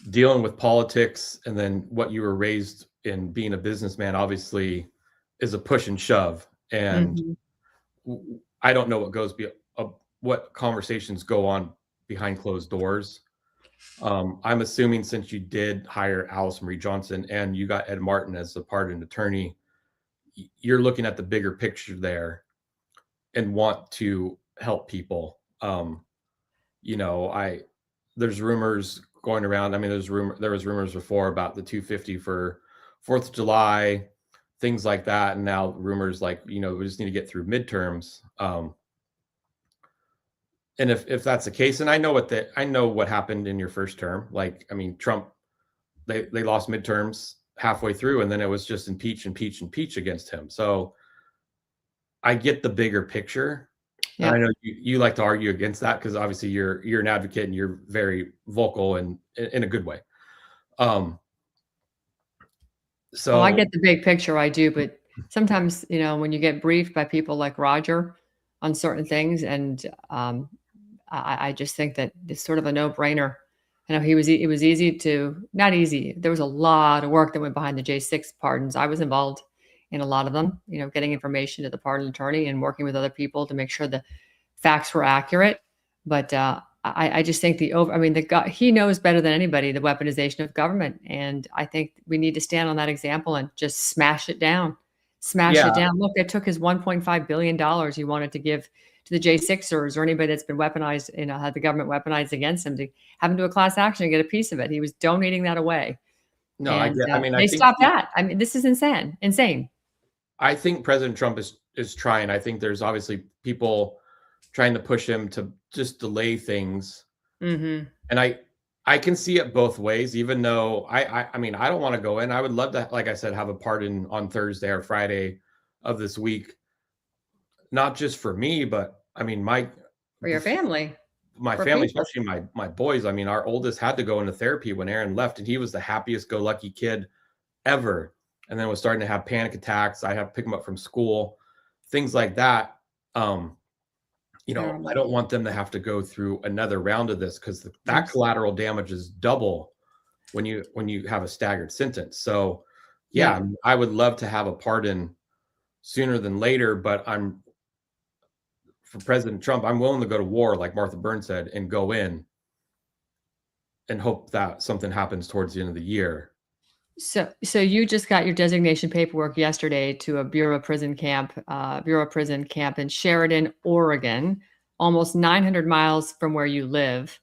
dealing with politics and then what you were raised in being a businessman obviously is a push and shove. And I don't know what conversations go on behind closed doors. I'm assuming since you did hire Alice Marie Johnson and you got Ed Martin as a pardon attorney, you're looking at the bigger picture there and want to help people. There's rumors going around. I mean, there was rumors before about the $250 for 4th of July, things like that. And now rumors like, we just need to get through midterms. And if that's the case, and I know what happened in your first term. Like, I mean, Trump, they lost midterms halfway through, and then it was just impeach against him. So I get the bigger picture. Yeah. And I know you like to argue against that because obviously you're an advocate and you're very vocal and in a good way. So
I get the big picture, I do, but sometimes, when you get briefed by people like Roger on certain things, and I just think that it's sort of a no-brainer. I know it was easy to, not easy. There was a lot of work that went behind the J6 pardons. I was involved in a lot of them, getting information to the pardon attorney and working with other people to make sure the facts were accurate. But I just think he knows better than anybody the weaponization of government. And I think we need to stand on that example and just smash it down. It down. Look, they took his $1.5 billion he wanted to give to the J6ers or anybody that's been weaponized, had the government weaponized against him, to have him do a class action and get a piece of it. He was donating that away.
No,
and, they stopped that. I mean, this is insane. I
think President Trump is trying. I think there's obviously people trying to push him to just delay things. And I can see it both ways, even though I mean, I don't want to go in. I would love to, like I said, have a pardon on Thursday or Friday of this week. Not just for me, but I mean,
for your family,
my family, especially my boys. I mean, our oldest had to go into therapy when Aaron left, and he was the happiest go lucky kid ever. And then was starting to have panic attacks. I have to pick him up from school, things like that. I don't want them to have to go through another round of this because that collateral damage is double when you have a staggered sentence. So yeah, I would love to have a pardon sooner than later, but for President Trump, I'm willing to go to war, like Martha Burns said, and go in and hope that something happens towards the end of the year.
So you just got your designation paperwork yesterday to a Bureau of Prison camp in Sheridan, Oregon, almost 900 miles from where you live.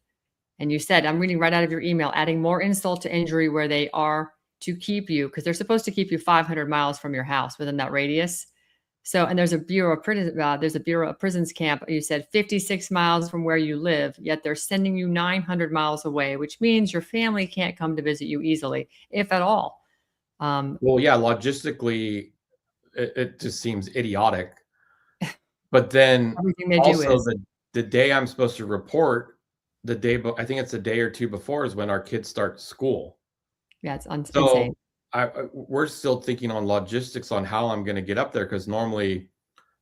And you said, I'm reading right out of your email, adding more insult to injury where they are to keep you, because they're supposed to keep you 500 miles from your house within that radius. So, and there's a Bureau of Prisons camp. You said 56 miles from where you live, yet they're sending you 900 miles away, which means your family can't come to visit you easily, if at all.
Well, yeah, logistically, it just seems idiotic. But then
Everything they do
also
is.
the day I'm supposed to report, I think it's a day or two before is when our kids start school.
Yeah, it's insane.
So we're still thinking on logistics on how I'm going to get up there, because normally,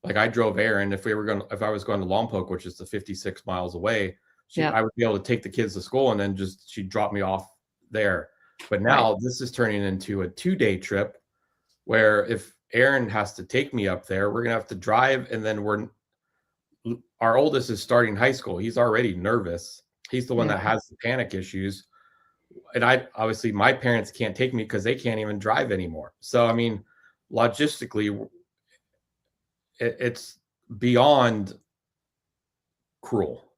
like I drove Erin. If I was going to Lompoc, which is the 56 miles away,
Yeah.
I would be able to take the kids to school and then she'd drop me off there. But
Right.
now this is turning into a 2-day trip where if Erin has to take me up there, we're going to have to drive. And then our oldest is starting high school. He's already nervous. He's the one
Yeah.
that has the panic issues. And obviously my parents can't take me because they can't even drive anymore. So, I mean, logistically, it's beyond cruel.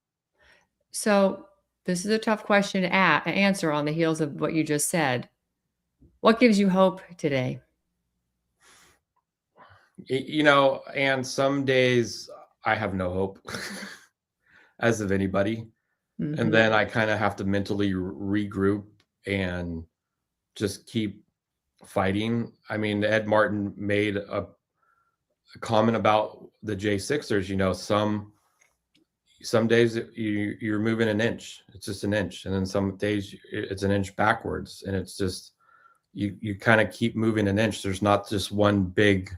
So this is a tough question to answer on the heels of what you just said. What gives you hope today?
And some days I have no hope as of anybody.
Mm-hmm.
And then I kind of have to mentally regroup and just keep fighting. I mean, Ed Martin made a comment about the J6ers. Some days you're moving an inch. It's just an inch. And then some days it's an inch backwards. And it's just, you kind of keep moving an inch. There's not just one big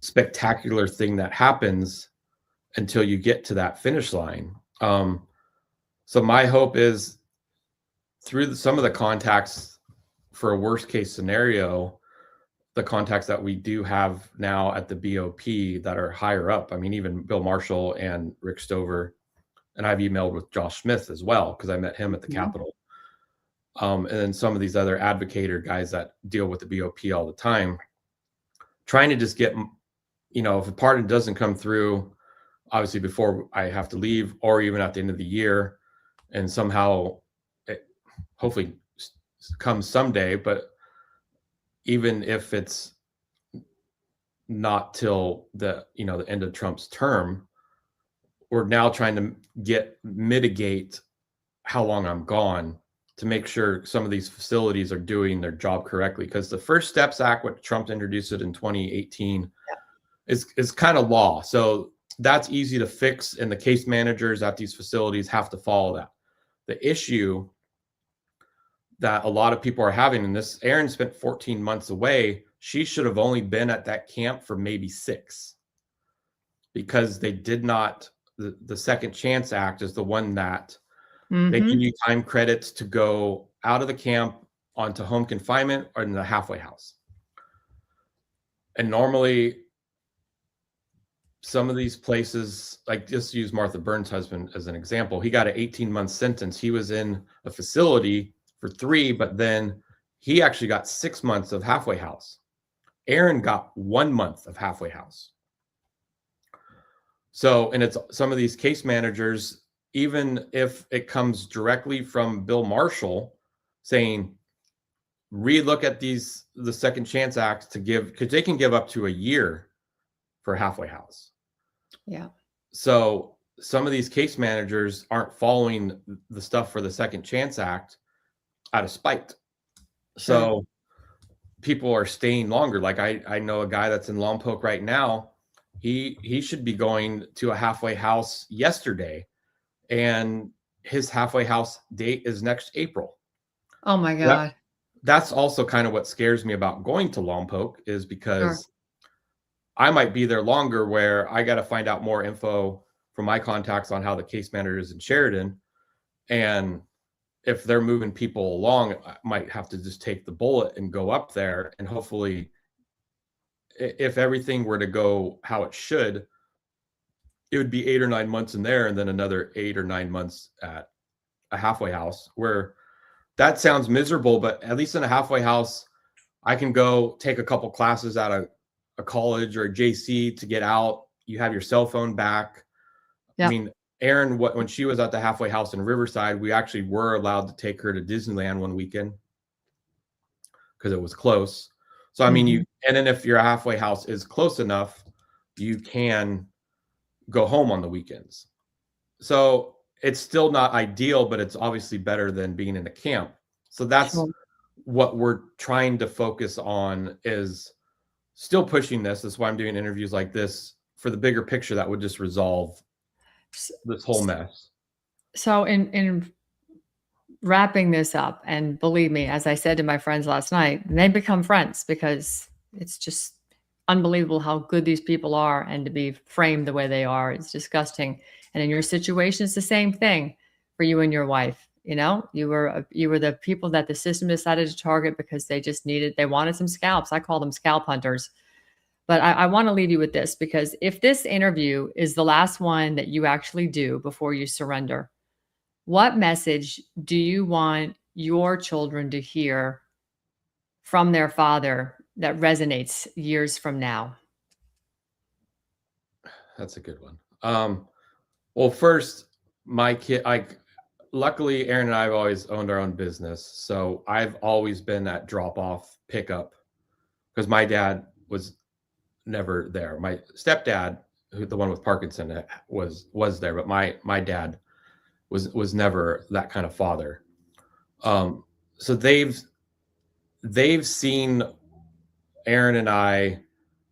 spectacular thing that happens until you get to that finish line. So my hope is through some of the contacts for a worst case scenario, the contacts that we do have now at the BOP that are higher up. I mean, even Bill Marshall and Rick Stover, and I've emailed with Josh Smith as well, because I met him at the Capitol. And then some of these other advocator guys that deal with the BOP all the time, trying to just get, if a pardon doesn't come through, obviously before I have to leave, or even at the end of the year, and somehow it hopefully comes someday, but even if it's not till the end of Trump's term, we're now trying to mitigate how long I'm gone to make sure some of these facilities are doing their job correctly. Because the First Steps Act, what Trump introduced it in 2018, is kind of law. So that's easy to fix, and the case managers at these facilities have to follow that. The issue that a lot of people are having, and this, Erin spent 14 months away. She should have only been at that camp for maybe 6, because they did not, the Second Chance Act is the one that they give you time credits to go out of the camp onto home confinement or in the halfway house. And normally some of these places, like just use Martha Burns' husband as an example, he got an 18-month sentence. He was in a facility for 3, but then he actually got 6 months of halfway house. Erin got 1 month of halfway house. So, and it's some of these case managers, even if it comes directly from Bill Marshall saying, relook at the Second Chance Act to give, because they can give up to a year for halfway house.
Yeah.
So some of these case managers aren't following the stuff for the Second Chance Act out of spite.
Sure.
So people are staying longer. Like I know a guy that's in Lompoc right now. He should be going to a halfway house yesterday, and his halfway house date is next April.
Oh my God.
That's also kind of what scares me about going to Lompoc, is because I might be there longer, where I got to find out more info from my contacts on how the case manager is in Sheridan. And if they're moving people along, I might have to just take the bullet and go up there. And hopefully, if everything were to go how it should, it would be 8 or 9 months in there, and then another 8 or 9 months at a halfway house, where that sounds miserable, but at least in a halfway house, I can go take a couple classes at a college or a JC to get out. You have your cell phone back.
Yeah.
I mean, Erin, when she was at the halfway house in Riverside, we actually were allowed to take her to Disneyland one weekend because it was close. So, I mean, and then if your halfway house is close enough, you can go home on the weekends. So it's still not ideal, but it's obviously better than being in a camp. So that's what we're trying to focus on, is still pushing this. That's why I'm doing interviews like this, for the bigger picture that would just resolve this whole mess.
So in wrapping this up, and believe me, as I said to my friends last night, they become friends, because it's just unbelievable how good these people are, and to be framed the way they are, it's disgusting. And in your situation, it's the same thing for you and your wife. You know, you were the people that the system decided to target because they wanted some scalps. I call them scalp hunters. But I want to leave you with this, because if this interview is the last one that you actually do before you surrender, what message do you want your children to hear from their father that resonates years from now?
That's a good one. Well, first, my kid, luckily, Aaron and I have always owned our own business. So I've always been at drop off, pickup, because my dad was never there. My stepdad, the one with Parkinson, was there, but my dad was never that kind of father. So they've seen Aaron and I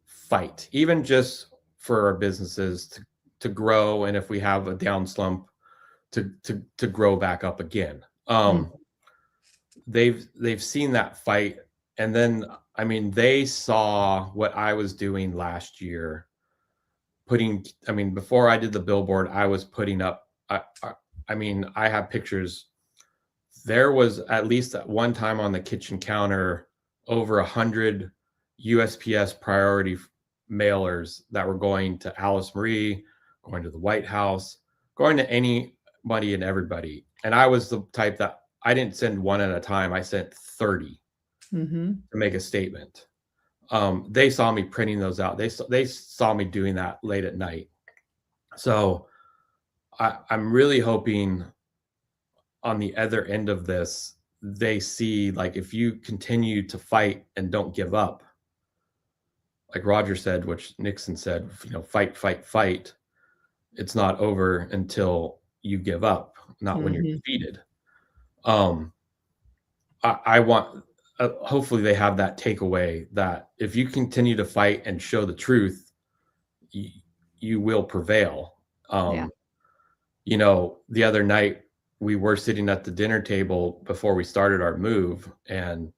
fight, even just for our businesses to grow, and if we have a down slump, to grow back up again. They've seen that fight, and then, I mean, they saw what I was doing last year. Before I did the billboard, I was putting up. I have pictures. There was, at least at one time on the kitchen counter, over 100 USPS priority mailers that were going to Alice Marie, going to the White House, going to anybody and everybody. And I was the type that I didn't send one at a time. I sent 30 to make a statement. They saw me printing those out. They saw me doing that late at night. So I'm really hoping on the other end of this, they see, like, if you continue to fight and don't give up, like Roger said, which Nixon said, fight, fight, fight. It's not over until you give up, not when you're defeated. I want, hopefully they have that takeaway, that if you continue to fight and show the truth, you will prevail. The other night we were sitting at the dinner table before we started our move, and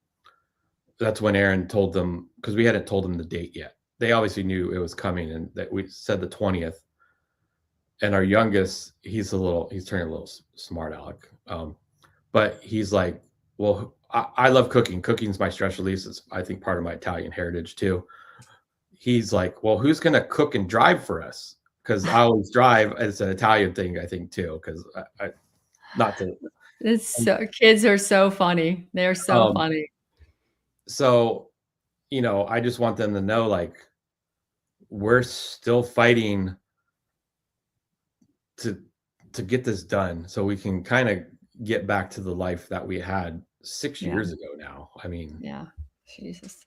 that's when Aaron told them, because we hadn't told them the date yet. They obviously knew it was coming, and that we said the 20th. And our youngest, he's turning a little smart aleck. But he's like, well, I love cooking. Cooking's my stress release. It's, I think, part of my Italian heritage too. He's like, well, who's going to cook and drive for us? Because I always drive. It's an Italian thing, I think, too. Because
kids are so funny. They're so funny.
So, I just want them to know, like, we're still fighting to get this done, so we can kind of get back to the life that we had 6 years ago now. I mean,
Jesus.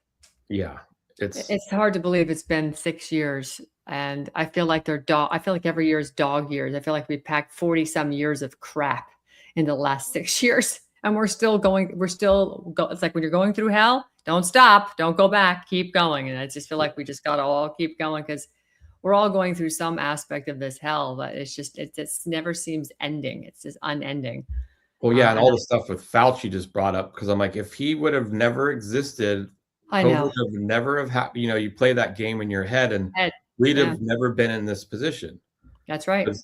Yeah.
It's hard to believe it's been 6 years. And I feel like I feel like every year is dog years. I feel like we packed 40 some years of crap in the last 6 years. And we're still going. It's like when you're going through hell, don't stop, don't go back, keep going. And I just feel like we just got to all keep going, because we're all going through some aspect of this hell, but it just never seems ending. It's just unending.
Well, yeah. And all the stuff with Fauci just brought up, because I'm like, if he would have never existed, COVID would never have happened. You play that game in your head, and we'd have never been in this position.
That's right.
It's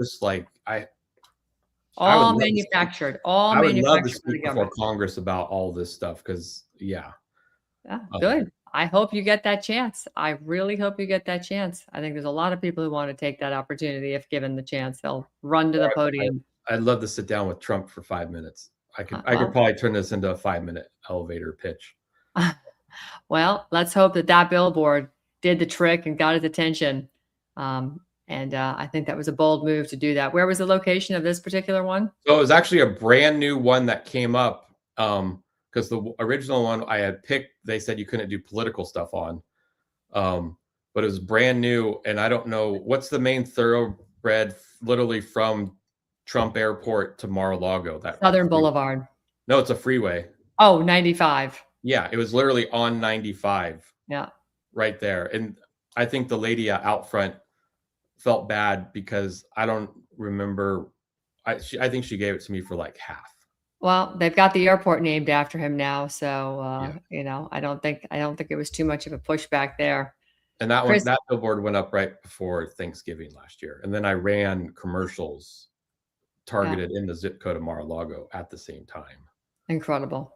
just like,
all manufactured.
I would love to speak before Congress about all this stuff, because
good. I hope you get that chance. I really hope you get that chance. I think there's a lot of people who want to take that opportunity if given the chance. They'll run to the podium.
I'd love to sit down with Trump for 5 minutes. I could probably turn this into a 5-minute elevator pitch.
Well, let's hope that billboard did the trick and got his attention. And I think that was a bold move to do that. Where was the location of this particular one?
So it was actually a brand new one that came up, because the original one I had picked, they said you couldn't do political stuff on. But it was brand new, and I don't know what's the main thoroughbred literally from Trump Airport to Mar-a-Lago. That
Southern
freeway.
Boulevard.
No, it's a freeway.
Oh, 95.
Yeah, it was literally on 95.
Yeah.
Right there. And I think the lady out front felt bad because I don't remember. I think she gave it to me for like half.
Well, they've got the airport named after him now, so
Yeah.
you know, I don't think it was too much of a pushback there.
And that
Chris-
that billboard went up right before Thanksgiving last year. And then I ran commercials targeted in the zip code of Mar-a-Lago at the same time.
Incredible.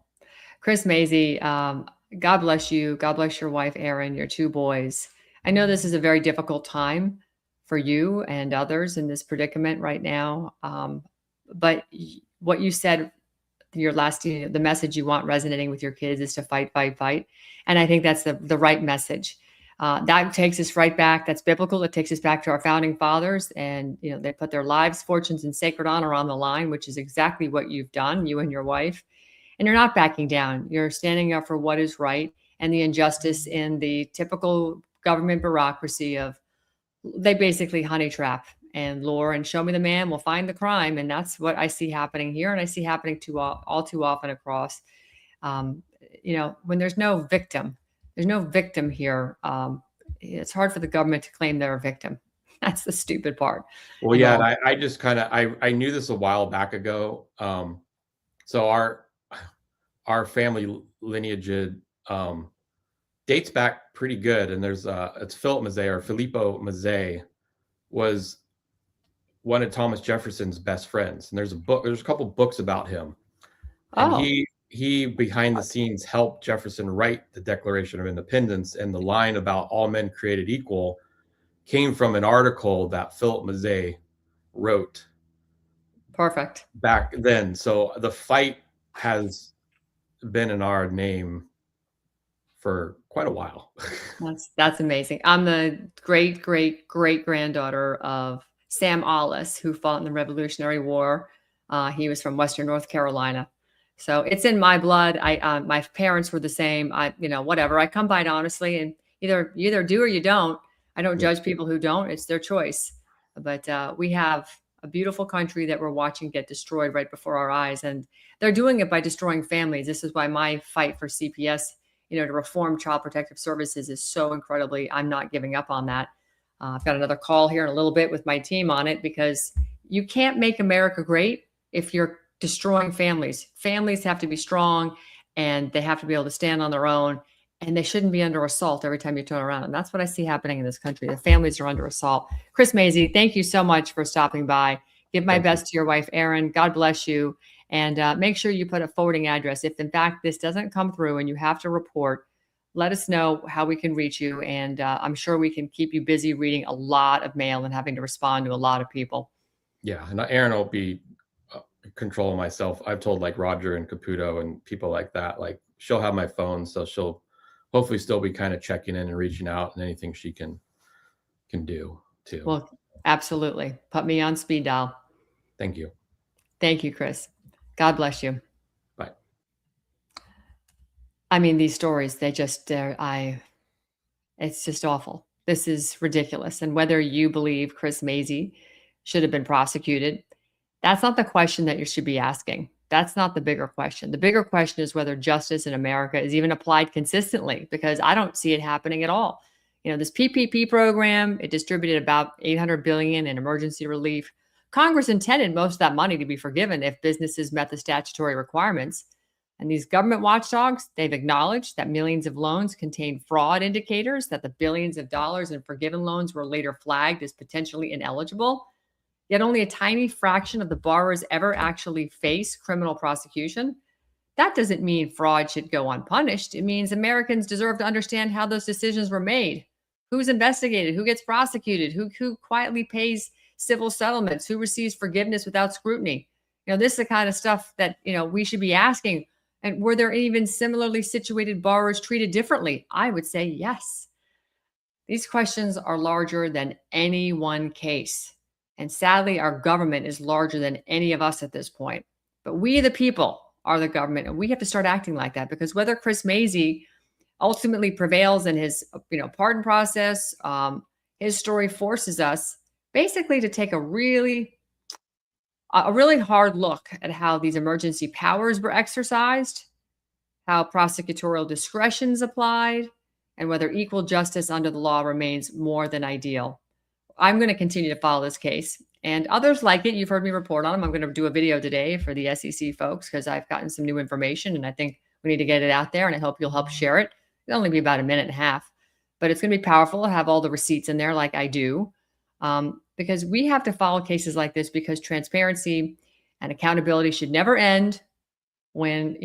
Chris Mazie, God bless you. God bless your wife, Erin, your two boys. I know this is a very difficult time for you and others in this predicament right now. But what you said, your last, the message you want resonating with your kids is to fight, fight, fight. And I think that's the right message. That takes us right back. That's biblical. It takes us back to our founding fathers. And, you know, they put their lives, fortunes, and sacred honor on the line, which is exactly what you've done, you and your wife. And you're not backing down. You're standing up for what is right, and the injustice in the typical government bureaucracy of they basically honey trap and lure and show me the man, we'll find the crime. And that's what I see happening here. And I see happening all too often across, you know, when there's no victim here. It's hard for the government to claim they're a victim. That's the stupid part.
Well, yeah, I just kind of, I knew this a while back ago. So our family lineage dates back pretty good. And there's it's Philip Mazzei, or Filippo Mazzei was one of Thomas Jefferson's best friends. And there's a couple books about him. And he behind the scenes helped Jefferson write the Declaration of Independence, and the line about all men created equal came from an article that Philip Mazzei wrote.
Perfect.
Back then. So the fight has been in our name for quite a while.
That's amazing. I'm the great granddaughter of Sam Ollis, who fought in the Revolutionary War. He was from Western North Carolina. So it's in my blood. My parents were the same. Whatever. I come by it honestly, and you either do or you don't. I don't judge people who don't. It's their choice. But we have a beautiful country that we're watching get destroyed right before our eyes. And they're doing it by destroying families. This is why my fight for CPS, to reform Child Protective Services is so incredibly, I'm not giving up on that. I've got another call here in a little bit with my team on it, because you can't make America great if you're destroying families. Families have to be strong, and they have to be able to stand on their own, and they shouldn't be under assault every time you turn around. And that's what I see happening in this country. The families are under assault. Chris Mazie, thank you so much for stopping by. Give my best to your wife, Erin. God bless you. And make sure you put a forwarding address. If in fact this doesn't come through and you have to report, let us know how we can reach you. And I'm sure we can keep you busy reading a lot of mail and having to respond to a lot of people. Yeah. And Erin will be controlling myself. I've told like Roger and Caputo and people like that, like she'll have my phone. So she'll hopefully still be kind of checking in and reaching out, and anything she can do too. Well, absolutely. Put me on speed dial. Thank you. Thank you, Chris. God bless you. Bye. I mean, these stories, it's just awful. This is ridiculous. And whether you believe Chris Mazie should have been prosecuted, that's not the question that you should be asking. That's not the bigger question. The bigger question is whether justice in America is even applied consistently, because I don't see it happening at all. This PPP program, it distributed about $800 billion in emergency relief. Congress intended most of that money to be forgiven if businesses met the statutory requirements. And these government watchdogs, they've acknowledged that millions of loans contain fraud indicators, that the billions of dollars in forgiven loans were later flagged as potentially ineligible. Yet only a tiny fraction of the borrowers ever actually face criminal prosecution. That doesn't mean fraud should go unpunished. It means Americans deserve to understand how those decisions were made. Who's investigated? Who gets prosecuted? Who quietly pays civil settlements? Who receives forgiveness without scrutiny? This is the kind of stuff that, we should be asking. And were there even similarly situated borrowers treated differently? I would say yes. These questions are larger than any one case. And sadly, our government is larger than any of us at this point. But we, the people, are the government. And we have to start acting like that, because whether Chris Mazie ultimately prevails in his, pardon process, his story forces us basically to take a really hard look at how these emergency powers were exercised, how prosecutorial discretion is applied, and whether equal justice under the law remains more than ideal. I'm going to continue to follow this case, and others like it. You've heard me report on them. I'm going to do a video today for the SEC folks because I've gotten some new information, and I think we need to get it out there, and I hope you'll help share it. It'll only be about a minute and a half, but it's going to be powerful to have all the receipts in there like I do, because we have to follow cases like this, because transparency and accountability should never end when,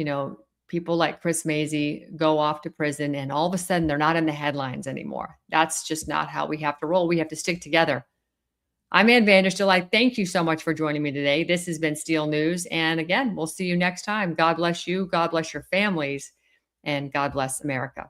people like Chris Mazie go off to prison and all of a sudden they're not in the headlines anymore. That's just not how we have to roll. We have to stick together. I'm Ann Vanderstiel. I thank you so much for joining me today. This has been Steel News. And again, we'll see you next time. God bless you. God bless your families. And God bless America.